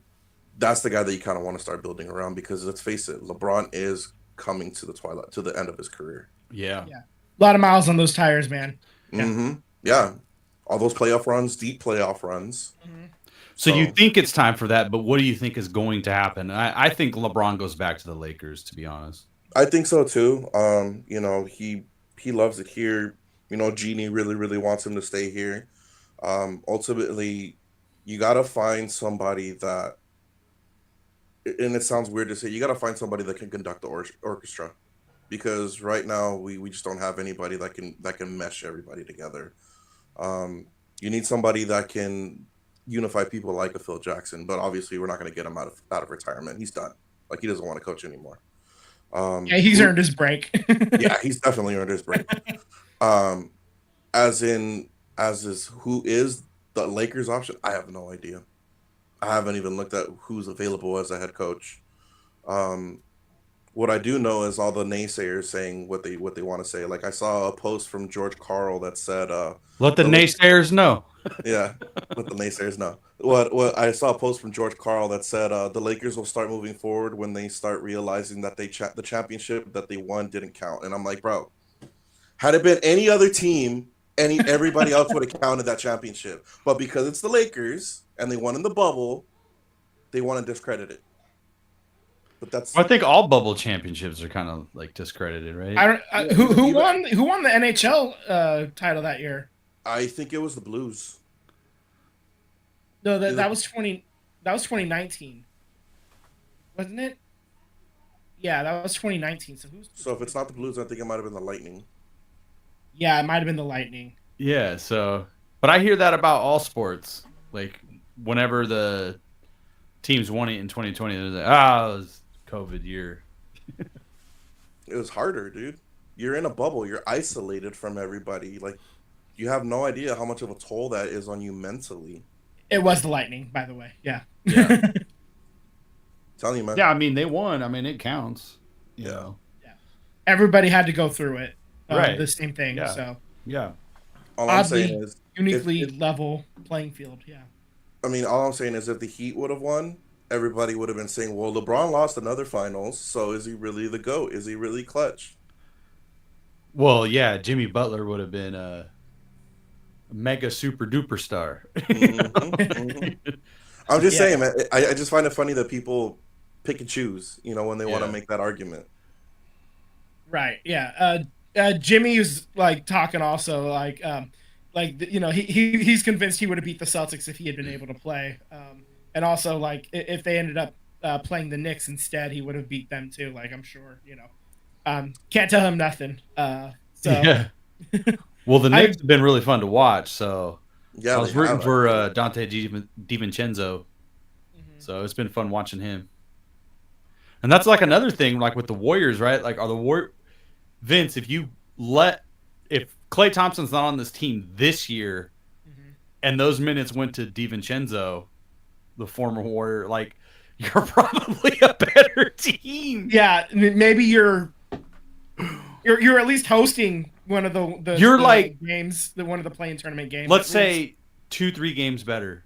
that's the guy that you kind of want to start building around, because let's face it, LeBron is coming to the end of his career. Yeah. a lot of miles on those tires, man. Yeah. All those deep playoff runs. So you think it's time for that, but what do you think is going to happen? I think LeBron goes back to the Lakers, to be honest. I think so too. He loves it here. Genie really, really wants him to stay here. Ultimately, you got to find somebody that, and it sounds weird to say, you got to find somebody that can conduct the orchestra, because right now we just don't have anybody that can mesh everybody together. You need somebody that can unify people like a Phil Jackson, but obviously we're not going to get him out of retirement. He's done. Like he doesn't want to coach anymore. Yeah, he's earned his break. Yeah, he's definitely earned his break. Um, as in, as is who is the Lakers option? I have no idea. I haven't even looked at who's available as a head coach. Um, what I do know is all the naysayers saying what they want to say. Like I saw a post from George Carl that said, Let the naysayers know. yeah, let the naysayers know. What I saw a post from George Carl that said the Lakers will start moving forward when they start realizing that the championship that they won didn't count. And I'm like, bro, had it been any other team, everybody else would have counted that championship. But because it's the Lakers and they won in the bubble, they want to discredit it. But that's I think all bubble championships are kind of like discredited, right? I don't. Yeah, Who even- won the NHL title that year? I think it was the Blues. No, Either- that was 2019, wasn't it? Yeah, that was 2019. So who's? So if it's not the Blues, I think it might have been the Lightning. Yeah, it might have been the Lightning. Yeah. So, but I hear that about all sports. Like whenever the teams won it in 2020, they're like, it was COVID year. It was harder, dude. You're in a bubble. You're isolated from everybody. Like, you have no idea how much of a toll that is on you mentally. It was the Lightning, by the way. Yeah. Yeah. Telling you, man. Yeah, I mean they won. I mean it counts. You Yeah. know? Everybody had to go through it. Right. The same thing. Yeah. So Yeah. All I'm Oddly, saying is, uniquely if- level playing field. Yeah. I mean, all I'm saying is, if the Heat would have won, everybody would have been saying, "Well, LeBron lost another finals, so is he really the GOAT? Is he really clutch?" Well, yeah, Jimmy Butler would have been a mega super duper star. Mhm, mhm. I'm just Yeah. saying, man. I just find it funny that people pick and choose, when they want to Yeah. make that argument. Right. Yeah. Jimmy was like talking also he's convinced he would have beat the Celtics if he had been able to play. And also like if they ended up playing the Knicks instead, he would have beat them too. Like I'm sure, can't tell him nothing. So Yeah. Well, the Knicks have been really fun to watch. So Yeah, I was they rooting have, for actually. Dante DiVincenzo. So it's been fun watching him. And that's like another thing, like with the Warriors, right? Like, are the Vince, if Klay Thompson's not on this team this year, and those minutes went to DiVincenzo, the former Warrior, like you're probably a better team. Yeah, maybe you're at least hosting one of the You're the like games, one of the playing tournament games. Let's at least. say 2-3 games better.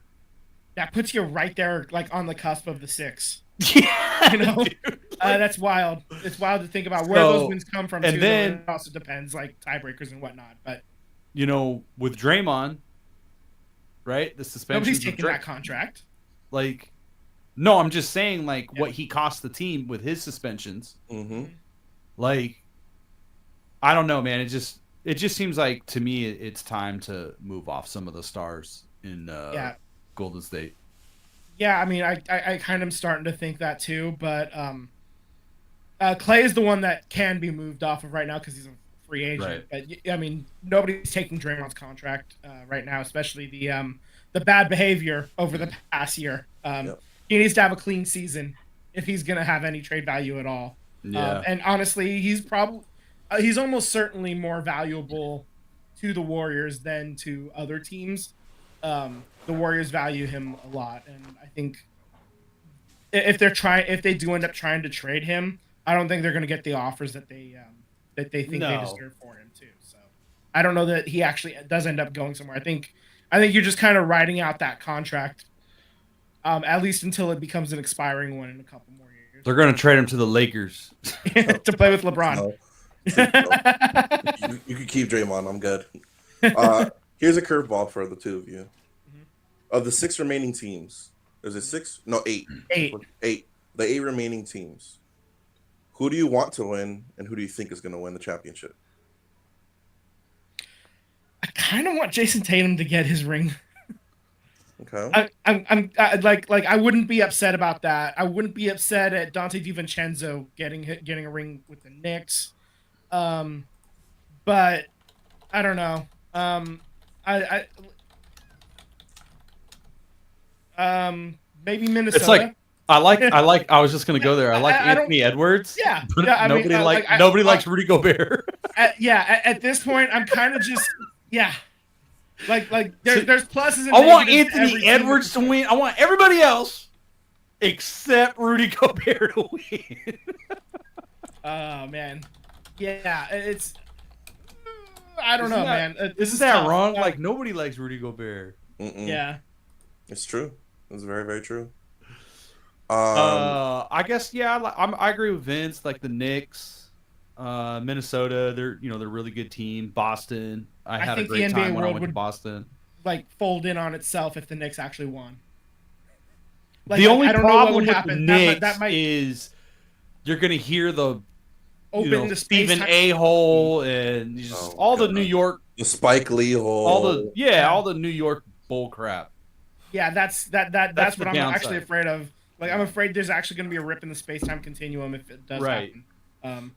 That puts you right there, like on the cusp of the 6. Yeah, You know, dude. that's wild. It's wild to think about where So, those wins come from. and too, then- though. It also depends, like tiebreakers and whatnot. But With Draymond, right? The suspension. nobody's taking that contract. Like, no, I'm just saying, like, what he cost the team with his suspensions. Mm-hmm. Like, I don't know, man. It just seems like to me it's time to move off some of the stars in Golden State. Yeah, I mean, I kind of am starting to think that too. But Clay is the one that can be moved off of right now because he's a free agent. Right. But I mean, nobody's taking Draymond's contract right now, especially the bad behavior over the past year. Yep. He needs to have a clean season if he's going to have any trade value at all. Yeah. And honestly, he's almost certainly more valuable to the Warriors than to other teams. The Warriors value him a lot, and I think if they do end up trying to trade him, I don't think they're going to get the offers that they think they No. deserve for him too. So I don't know that he actually does end up going somewhere. I think you're just kind of riding out that contract, at least until it becomes an expiring one in a couple more years. They're going to trade him to the Lakers. To play with LeBron. No. You can keep Draymond. I'm good. Here's a curveball for the two of you. Of the 6 remaining teams, is it 6? No, 8. 8. 8. The 8 remaining teams. Who do you want to win, and who do you think is going to win the championship? I kind of want Jason Tatum to get his ring. Okay. I wouldn't be upset about that. I wouldn't be upset at Dante DiVincenzo getting a ring with the Knicks. But I don't know. Maybe Minnesota. It's like I was just gonna go there. I like I don't- Anthony Edwards. Yeah, but yeah, I mean, nobody like, nobody likes Rudy Gobert. at this point, I'm kind of just like there's pluses and I want negatives to every Anthony team Edwards to win. I want everybody else except Rudy Gobert to win. Oh man, yeah, it's I don't know, Isn't man. This Isn't is that tough. wrong? Like nobody likes Rudy Gobert. Yeah, It's true. It's very, very true. I guess I agree with Vince. Like the Knicks, Minnesota, they're a really good team. Boston, I had a think the great NBA time when I world went to would- Boston. like fold in on itself if the Knicks actually won. The only I don't know what problem would with happen. the Knicks that might is you're gonna hear the open the space. Stephen A. hole and just all the God. New York, The Spike Lee hole. all the New York bull crap. Yeah, that's That's what the I'm downside. actually afraid of. Like, I'm afraid there's actually going to be a rip in the space-time continuum if it does Right. happen.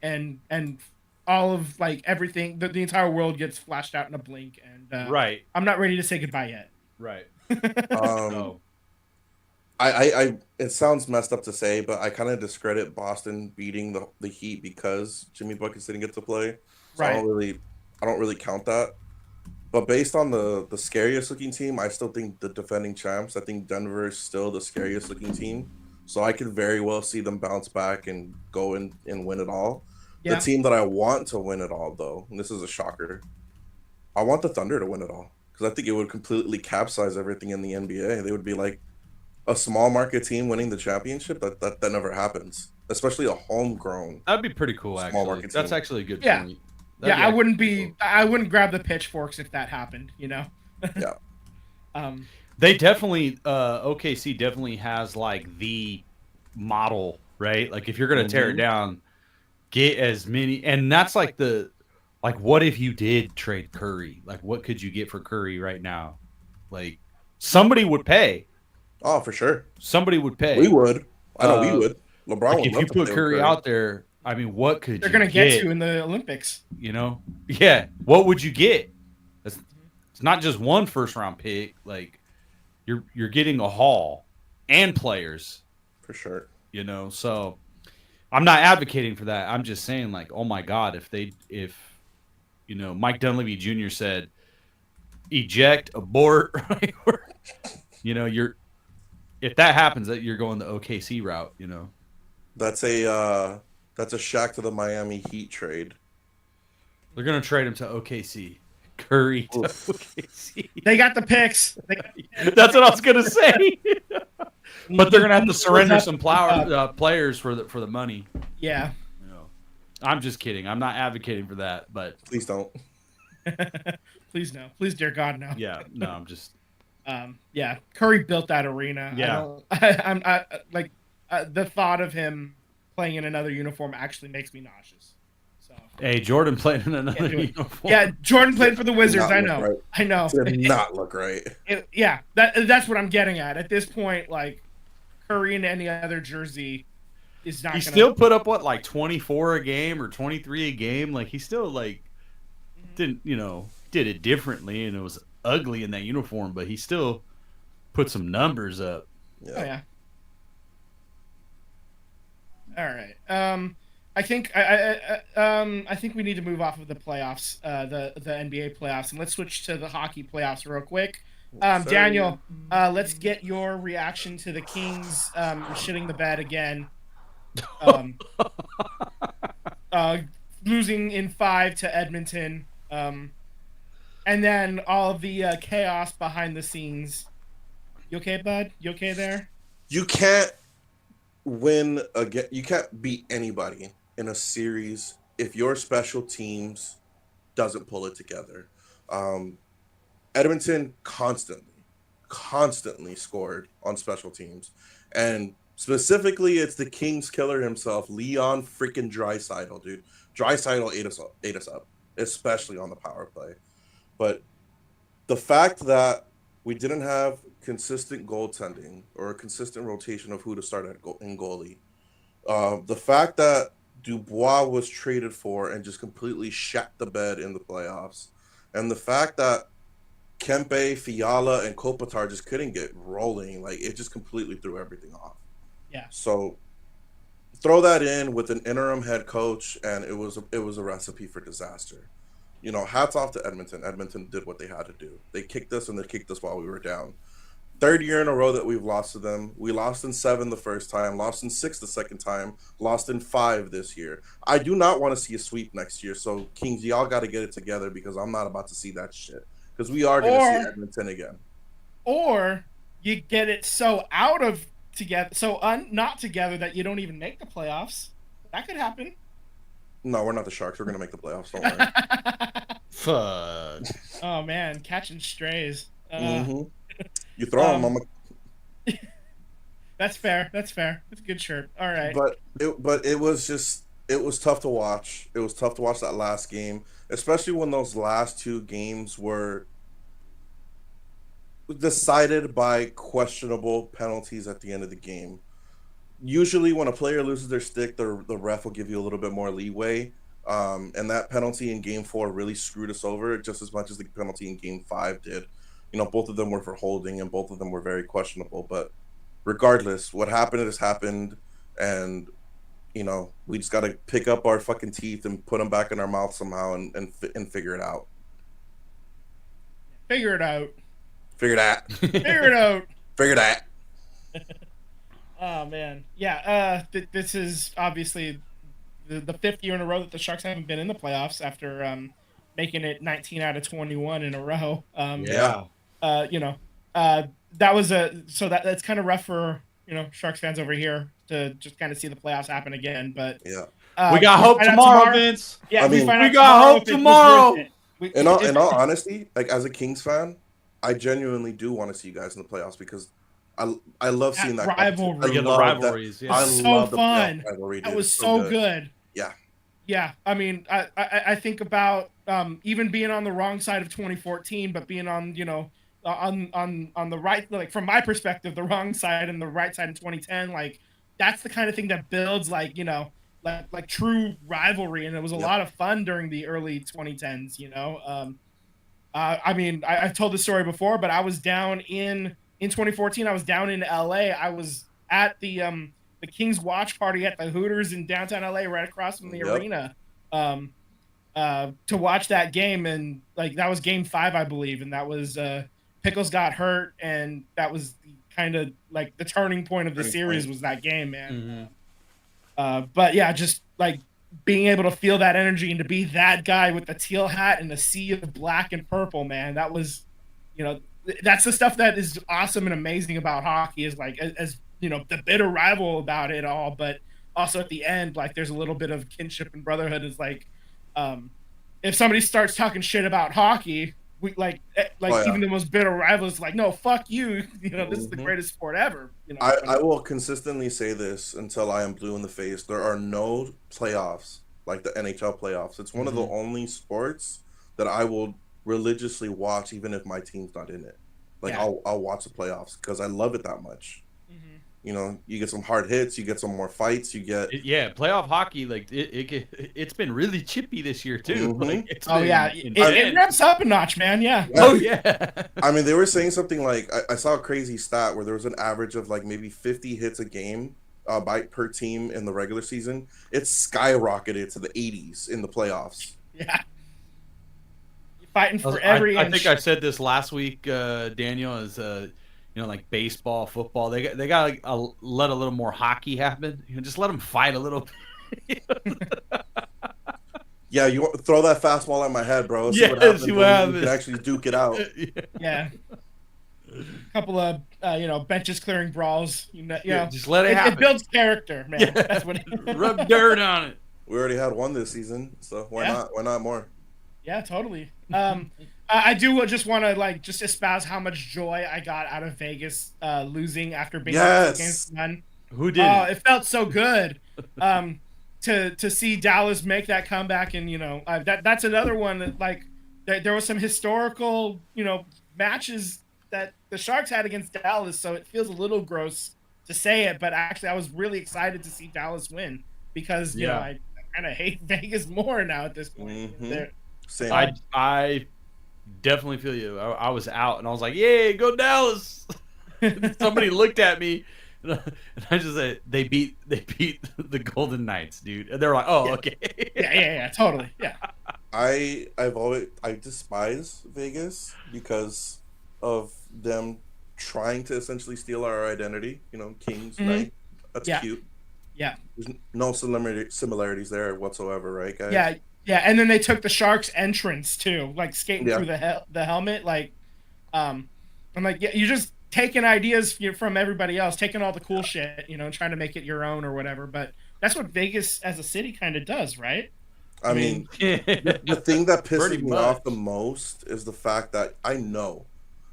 And all of like everything, the entire world gets flashed out in a blink. And Right, I'm not ready to say goodbye yet. right. Um, I it sounds messed up to say, but I kind of discredit Boston beating the Heat because Jimmy Buckets didn't get to play. So Right. I don't really count that. But based on the scariest looking team, I still think the defending champs. I think Denver is still the scariest looking team. So I could very well see them bounce back and go and win it all. Yeah. The team that I want to win it all, though, and this is a shocker, I want the Thunder to win it all because I think it would completely capsize everything in the NBA. They would be like a small market team winning the championship. That never happens, especially a homegrown. That'd be pretty cool. Small Actually, market that's team. actually a good Yeah. point. Yeah, That'd I wouldn't grab the pitchforks if that happened. Yeah. They definitely OKC definitely has like the model, right? Like if you're gonna tear it down, get as many, and that's like what if you did trade Curry? Like what could you get for Curry right now? Like somebody would pay. Oh, for sure. Somebody would pay. We would. I know we would. LeBron Like would if love you to put play with Curry out there, I mean, what could They're you going to get get? you in the Olympics. Yeah. What would you get? It's not just one first round pick. Like you're getting a haul and players. For sure. So I'm not advocating for that. I'm just saying, like, oh my God, if Mike Dunleavy Jr. said, eject, abort, right? If that happens, that you're going the OKC route. That's a Shaq to the Miami Heat trade. They're gonna trade him to OKC. Curry to Oof. OKC. They got the picks. That's what I was gonna say. But they're gonna have to surrender some players for the money. Yeah. I'm just kidding. I'm not advocating for that, but Please don't. Please no. Please, dear God, no. yeah, no, I'm just Yeah. Curry built that arena. Yeah. I'm like the thought of him playing in another uniform actually makes me nauseous. So. hey, Jordan playing in another Can't do it. uniform. Yeah, Jordan played for the Wizards. Not I look know. right. I know. Did not look right. Yeah, that's what I'm getting at. At this point, like Curry in any other jersey is not. He gonna... still put up what, like 24 a game or 23 a game. Like he still like didn't did it differently, and it was ugly in that uniform, but he still put some numbers up. Yeah. Oh yeah. All right. I think I think we need to move off of the playoffs, the NBA playoffs, and let's switch to the hockey playoffs real quick. Daniel, let's get your reaction to the Kings shitting the bed again, losing in 5 to Edmonton, and then all of the chaos behind the scenes. You okay, bud? You okay there? You can't win again. You can't beat anybody in a series if your special teams doesn't pull it together. Edmonton constantly scored on special teams, and specifically, it's the Kings killer himself, Leon freaking Draisaitl, dude. Draisaitl ate us up, especially on the power play. But the fact that we didn't have consistent goaltending or a consistent rotation of who to start in goalie, the fact that Dubois was traded for and just completely shat the bed in the playoffs, and the fact that Kempe, Fiala, and Kopitar just couldn't get rolling. Like it just completely threw everything off. Yeah. So throw that in with an interim head coach, and it was a recipe for disaster. You know, hats off to Edmonton. Edmonton did what they had to do. They kicked us, and they kicked us while we were down. Third year in a row that we've lost to them. We lost in 7 the first time, lost in 6 the second time, lost in 5 this year. I do not want to see a sweep next year. So Kings, y'all got to get it together because I'm not about to see that shit. Because we are going to see Edmonton again. Or you get it so out of together, so not together that you don't even make the playoffs. That could happen. No, we're not the Sharks. We're going to make the playoffs. Don't worry. Fuck. Oh man, catching strays. You throw them. That's fair. That's fair. That's a good shirt. All right. But it was tough to watch. It was tough to watch that last game, especially when those last 2 games were decided by questionable penalties at the end of the game. Usually when a player loses their stick, the ref will give you a little bit more leeway. And that penalty in game 4 really screwed us over just as much as the penalty in game 5 did. You know, both of them were for holding and both of them were very questionable. But regardless, what happened has happened. And, you know, we just got to pick up our fucking teeth and put them back in our mouth somehow and figure it out. Figure it out. Figure that. Figure it out. Figure that. Oh man, yeah. This is obviously the 5th year in a row that the Sharks haven't been in the playoffs after making it 19 out of 21 in a row. Yeah. That was that's kind of rough for Sharks fans over here to just kind of see the playoffs happen again. But we got hope tomorrow, Vince. Yeah, I mean, we got hope tomorrow. In all honesty, like as a Kings fan, I genuinely do want to see you guys in the playoffs because I love seeing that rivalry. The rivalries. Yeah. I So love fun. the rivalry. That was so good. Yeah. Yeah, I mean, I think about even being on the wrong side of 2014, but being on on the right, like from my perspective, the wrong side and the right side in 2010. Like that's the kind of thing that builds like true rivalry, and it was a lot of fun during the early 2010s. I mean, I've told this story before, but I was down in 2014. I was down in LA. I was at the Kings watch party at the Hooters in downtown LA, right across from the arena, to watch that game. And like, that was game 5, I believe. And that was, Pickles got hurt. And that was kind of like the turning point of the series was that game, man. But yeah, just like being able to feel that energy and to be that guy with the teal hat and the sea of black and purple, man, that was, that's the stuff that is awesome and amazing about hockey is like, as the bitter rival about it all, but also at the end, like there's a little bit of kinship and brotherhood. Is like, if somebody starts talking shit about hockey, we even the most bitter rivals, like, no, fuck you. This is the greatest sport ever. I will consistently say this until I am blue in the face. There are no playoffs like the NHL playoffs. It's one of the only sports that I will religiously watch, even if my team's not in it. Like I'll watch the playoffs because I love it that much. You get some hard hits, you get some more fights, you get playoff hockey. Like it's been really chippy this year too. Like, it ramps up a notch, man. Yeah. Oh yeah. I mean, they were saying something like I saw a crazy stat where there was an average of like maybe 50 hits a game per team in the regular season. It's skyrocketed to the 80s in the playoffs. Yeah. Fighting for every inch. I think I said this last week, Daniel, is like baseball, football, they got to let a little more hockey happen. Just let them fight a little bit. Yeah, you throw that fastball at my head, bro. See what happens. You can actually duke it out. Yeah. A couple of benches clearing brawls. Just let it happen. It builds character, man. Yeah. That's what rub dirt on it. We already had one this season, so why not? Why not more? Yeah, totally. I do just want to just espouse how much joy I got out of Vegas losing after being against none. Who did? It felt so good to see Dallas make that comeback, and that's another one that there was some historical matches that the Sharks had against Dallas, so it feels a little gross to say it, but actually I was really excited to see Dallas win because I kind of hate Vegas more now at this point. Same. Definitely feel you. I was out and I was like, "Yay, go Dallas!" And somebody looked at me, and I just said, "They beat the Golden Knights, dude." And they're like, "Oh, Yeah. okay." Yeah, totally. Yeah. I despise Vegas because of them trying to essentially steal our identity. You know, Kings Mhm. Night. That's Yeah. cute. Yeah. There's no similarities there whatsoever, right, guys? Yeah. Yeah. And then they took the Sharks entrance too, like skating Yeah. through the helmet. Like, I'm like, yeah, you're just taking ideas from everybody else, taking all the cool shit, and trying to make it your own or whatever. But that's what Vegas as a city kind of does, right? I mean, the thing that Pretty pisses me off the much. most is the fact that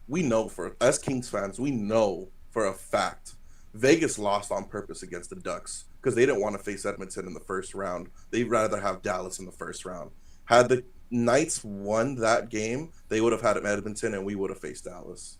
we know as Kings fans, we know for a fact Vegas lost on purpose against the Ducks because they didn't want to face Edmonton in the first round. They'd rather have Dallas in the first round. Had the Knights won that game, they would have had Edmonton and we would have faced Dallas.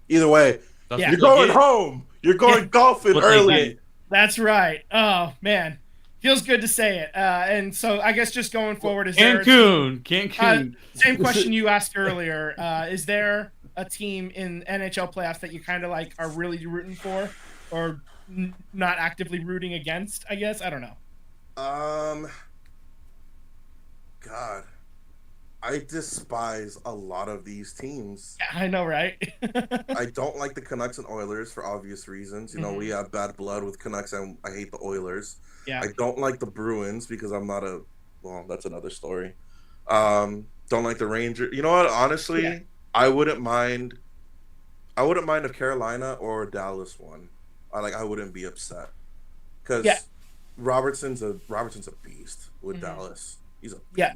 Either way, That's Yeah. what you're they going get. home. You're going golfing What they early. get. That's right. Oh man, feels good to say it. And so I guess just going forward, is there a team- Cancun. same question you asked earlier. Is there a team in NHL playoffs that you kind of like are really rooting for, or not actively rooting against? I guess I don't know. God, I despise a lot of these teams. Yeah, I know, right? I don't like the Canucks and Oilers for obvious reasons. You know, we have bad blood with Canucks, and I hate the Oilers. Yeah. I don't like the Bruins because I'm not well, that's another story. Don't like the Rangers. You know what? Honestly, Yeah. I wouldn't mind if Carolina or Dallas won. I wouldn't be upset because Yeah. Robertson's a beast with Dallas. He's a beast. Yeah,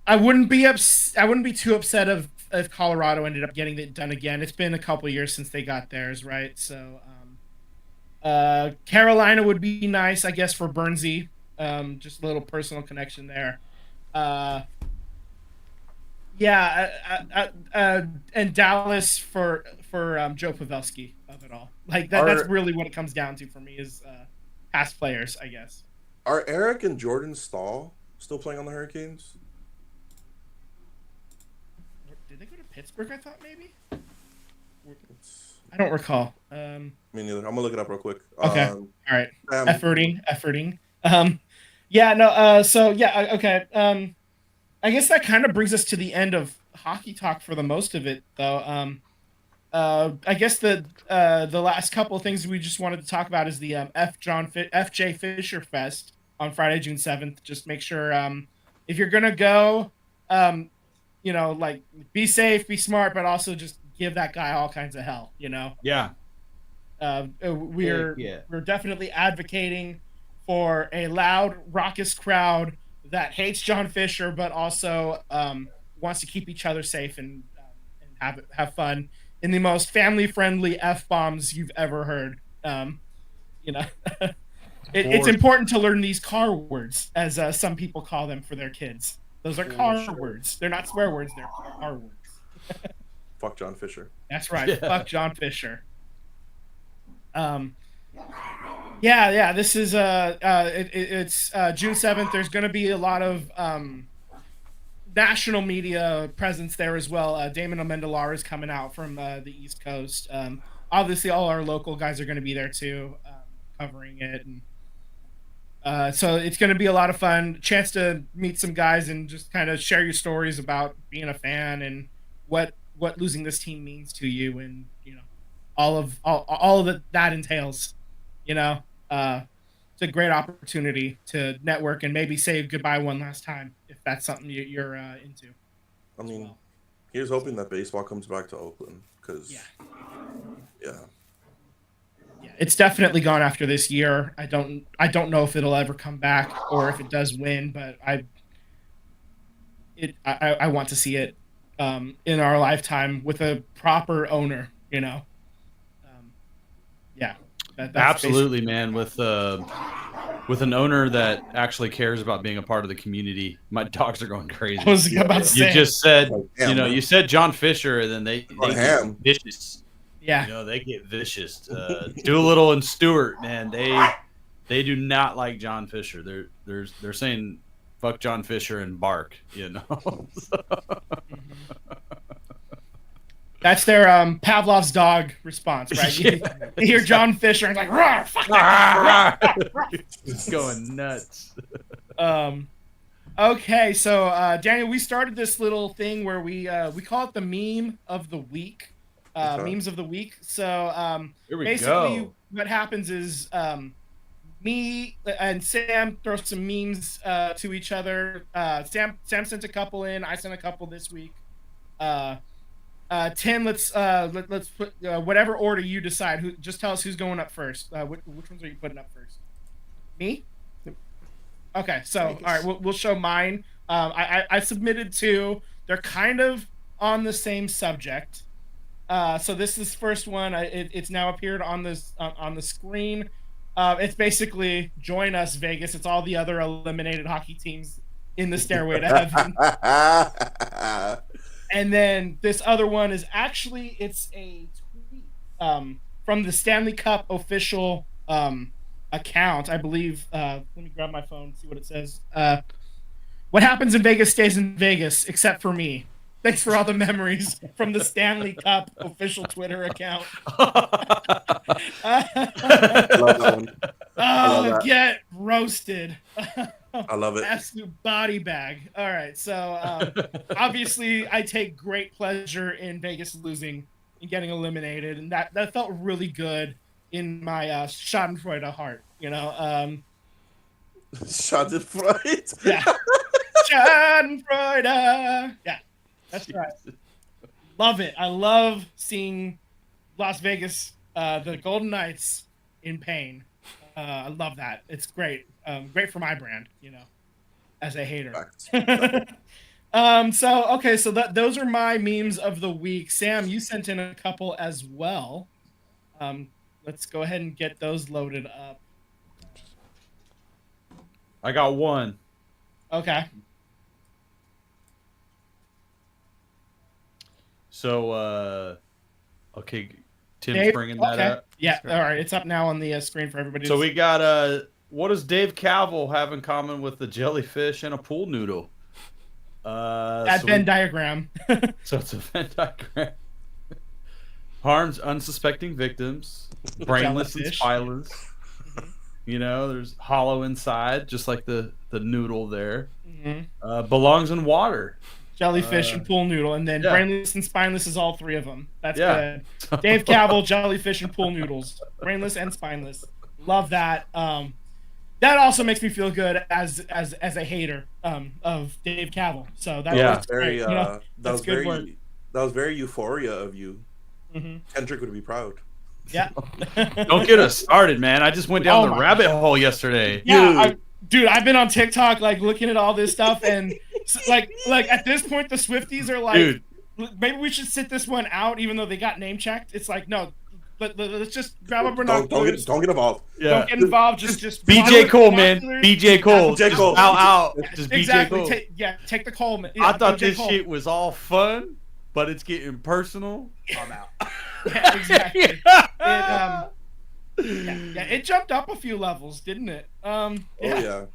I wouldn't be I wouldn't be too upset if Colorado ended up getting it done again. It's been a couple years since they got theirs, right? So, Carolina would be nice, I guess, for Bernsey. Just a little personal connection there. And Dallas for Joe Pavelski of it all. Like that's really what it comes down to for me is past players, I guess. Are Eric and Jordan Stahl still playing on the Hurricanes? Did they go to Pittsburgh? I thought maybe. I don't recall. Me neither. I'm gonna look it up real quick. Okay. All right. Um, Efforting. So yeah. Okay. I guess that kind of brings us to the end of hockey talk for the most of it, though. I guess the last couple of things we just wanted to talk about is the FJ Fisher Fest on Friday, June 7th. Just make sure if you're gonna go, like be safe, be smart, but also just give that guy all kinds of hell. Yeah. We're Yeah. we're definitely advocating for a loud, raucous crowd that hates John Fisher, but also wants to keep each other safe and have fun in the most family-friendly f-bombs you've ever heard. It's important to learn these car words, as some people call them for their kids. Those are car words. They're not swear words. They're car words. Fuck John Fisher. That's right. Yeah. Fuck John Fisher. Yeah. This is it's June 7th. There's going to be a lot of national media presence there as well. Damon Amendola is coming out from the East Coast. Obviously, all our local guys are going to be there too, covering it, and so it's going to be a lot of fun. Chance to meet some guys and just kind of share your stories about being a fan and what losing this team means to you, and all of that entails. It's a great opportunity to network and maybe say goodbye one last time if that's something you're into. I mean, here's hoping that baseball comes back to Oakland because yeah, it's definitely gone after this year. I don't know if it'll ever come back or if it does win, but I want to see it in our lifetime with a proper owner. That's Absolutely, man. With an owner that actually cares about being a part of the community, my dogs are going crazy. I was about to say. You just said, Ham, you said John Fisher, and then they get vicious. Yeah. They get vicious. Doolittle and Stewart, man, they do not like John Fisher. They're saying fuck John Fisher and bark, you know. That's their Pavlov's dog response, right? You hear John Fisher and it's like, "Rawr, fuck that guy." It's going nuts. Okay, so Daniel, we started this little thing where we call it the meme of the week. Memes of the week. So Here we basically go. what happens is me and Sam throw some memes to each other. Sam sent a couple in. I sent a couple this week. Tim, let's put whatever order you decide. Just tell us who's going up first. Which ones are you putting up first? Me? Okay, so all right, we'll show mine. I submitted two. They're kind of on the same subject. So this is first one. It's now appeared on this on the screen. It's basically join us, Vegas. It's all the other eliminated hockey teams in the stairway to heaven. And then this other one is actually it's a tweet from the Stanley Cup official account, I believe. Let me grab my phone and see what it says. What happens in Vegas stays in Vegas, except for me. Thanks for all the memories from the Stanley Cup official Twitter account. Love that one. love that. Get roasted. I love it. Absolute body bag. All right, so obviously I take great pleasure in Vegas losing and getting eliminated, and that felt really good in my Schadenfreude heart. You know, Schadenfreude. yeah, Schadenfreude. Yeah, that's right. Love it. I love seeing Las Vegas, the Golden Knights, in pain. I love that. It's great. Great for my brand, you know, as a hater. So those are my memes of the week. Sam, you sent in a couple as well. Let's go ahead and get those loaded up. I got one. Okay. So, okay, Tim's Dave, bringing that up. Yeah, all right. It's up now on the screen for everybody. So we got what does Dave Cavill have in common with the jellyfish and a pool noodle? That Venn diagram. So it's a Venn diagram. Harms unsuspecting victims, brainless and Jellyfish. spineless. You know, there's hollow inside, just like the noodle there. Mm-hmm. Belongs in water. Jellyfish and pool noodle, and then yeah. brainless and spineless is all three of them. That's good. Dave Cavill, jellyfish, and pool noodles. Brainless and spineless. Love that. That also makes me feel good as a hater of Dave Cavill. So that was very great. You know, that was very euphoria of you. Mm-hmm. Kendrick would be proud. Yeah. Don't get us started, man. I just went down the rabbit hole yesterday. Yeah, dude, I've been on TikTok like looking at all this stuff, and like at this point the Swifties are like, dude, maybe we should sit this one out, even though they got name checked. It's like, no, let's just grab up binoculars. Don't get involved. Yeah. Don't get involved. Just BJ Cole, man. BJ Cole. BJ Cole. Out. Just exactly. BJ Cole. Take the Cole, man. Yeah, I thought BJ this Cole. shit was all fun, but it's getting personal. I'm out. Yeah, exactly. It jumped up a few levels, didn't it? Oh yeah.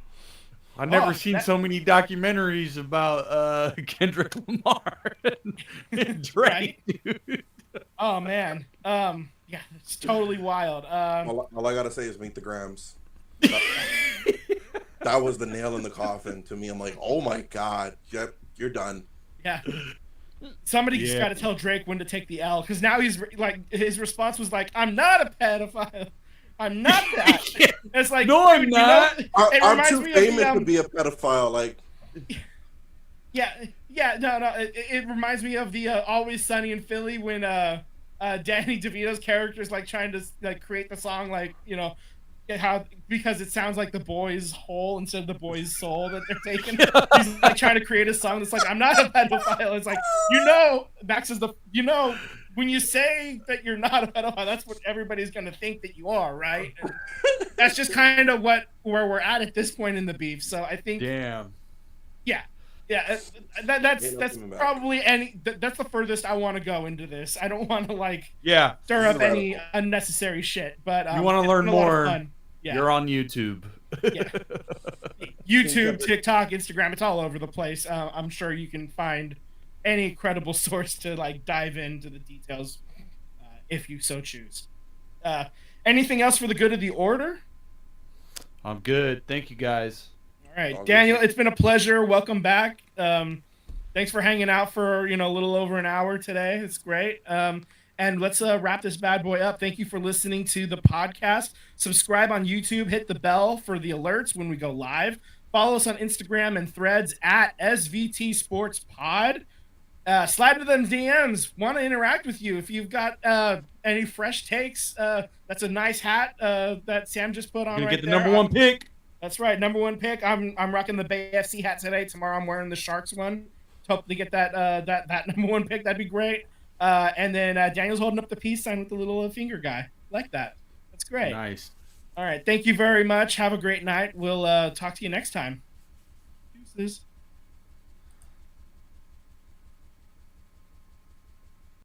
I've never seen so many documentaries about Kendrick Lamar and Drake, dude. Oh man. Yeah, it's totally wild. All I gotta say is meet the Grams. That was the nail in the coffin to me. I'm like, oh my god, yep, you're done. Yeah. Somebody just got to tell Drake when to take the L, because now he's like, his response was like, "I'm not a pedophile. I'm not that." It's like, no, I'm not. You know, I'm too famous to be a pedophile. Like, no. It reminds me of the Always Sunny in Philly when Danny DeVito's character is like trying to like create the song, like, you know, how, because it sounds like the boy's hole instead of the boy's soul that they're taking. He's like trying to create a song that's like, I'm not a pedophile. It's like, you know, Max is when you say that you're not a pedophile, that's what everybody's gonna think that you are, right? And that's just kind of where we're at this point in the beef. So I think, that's probably that's the furthest I want to go into this. I don't want to stir up any unnecessary shit. But you want to learn more? Yeah. You're on YouTube. YouTube, it. TikTok, Instagram. It's all over the place. I'm sure you can find any credible source to like dive into the details if you so choose. Anything else for the good of the order? I'm good. Thank you, guys. All right, All good Daniel, shit. it's been a pleasure. Welcome back. Thanks for hanging out for a little over an hour today. It's great. And let's wrap this bad boy up. Thank you for listening to the podcast. Subscribe on YouTube. Hit the bell for the alerts when we go live. Follow us on Instagram and Threads at SVT Sports Pod. Slide to them DMs. Want to interact with you. If you've got any fresh takes, that's a nice hat that Sam just put on. Gonna right get the there. number one pick. That's right, number one pick. I'm rocking the Bay FC hat today. Tomorrow I'm wearing the Sharks one. Hope to get that that number one pick. That'd be great. And then Daniel's holding up the peace sign with the little finger guy. Like that. That's great. Nice. All right. Thank you very much. Have a great night. We'll talk to you next time. Deuces.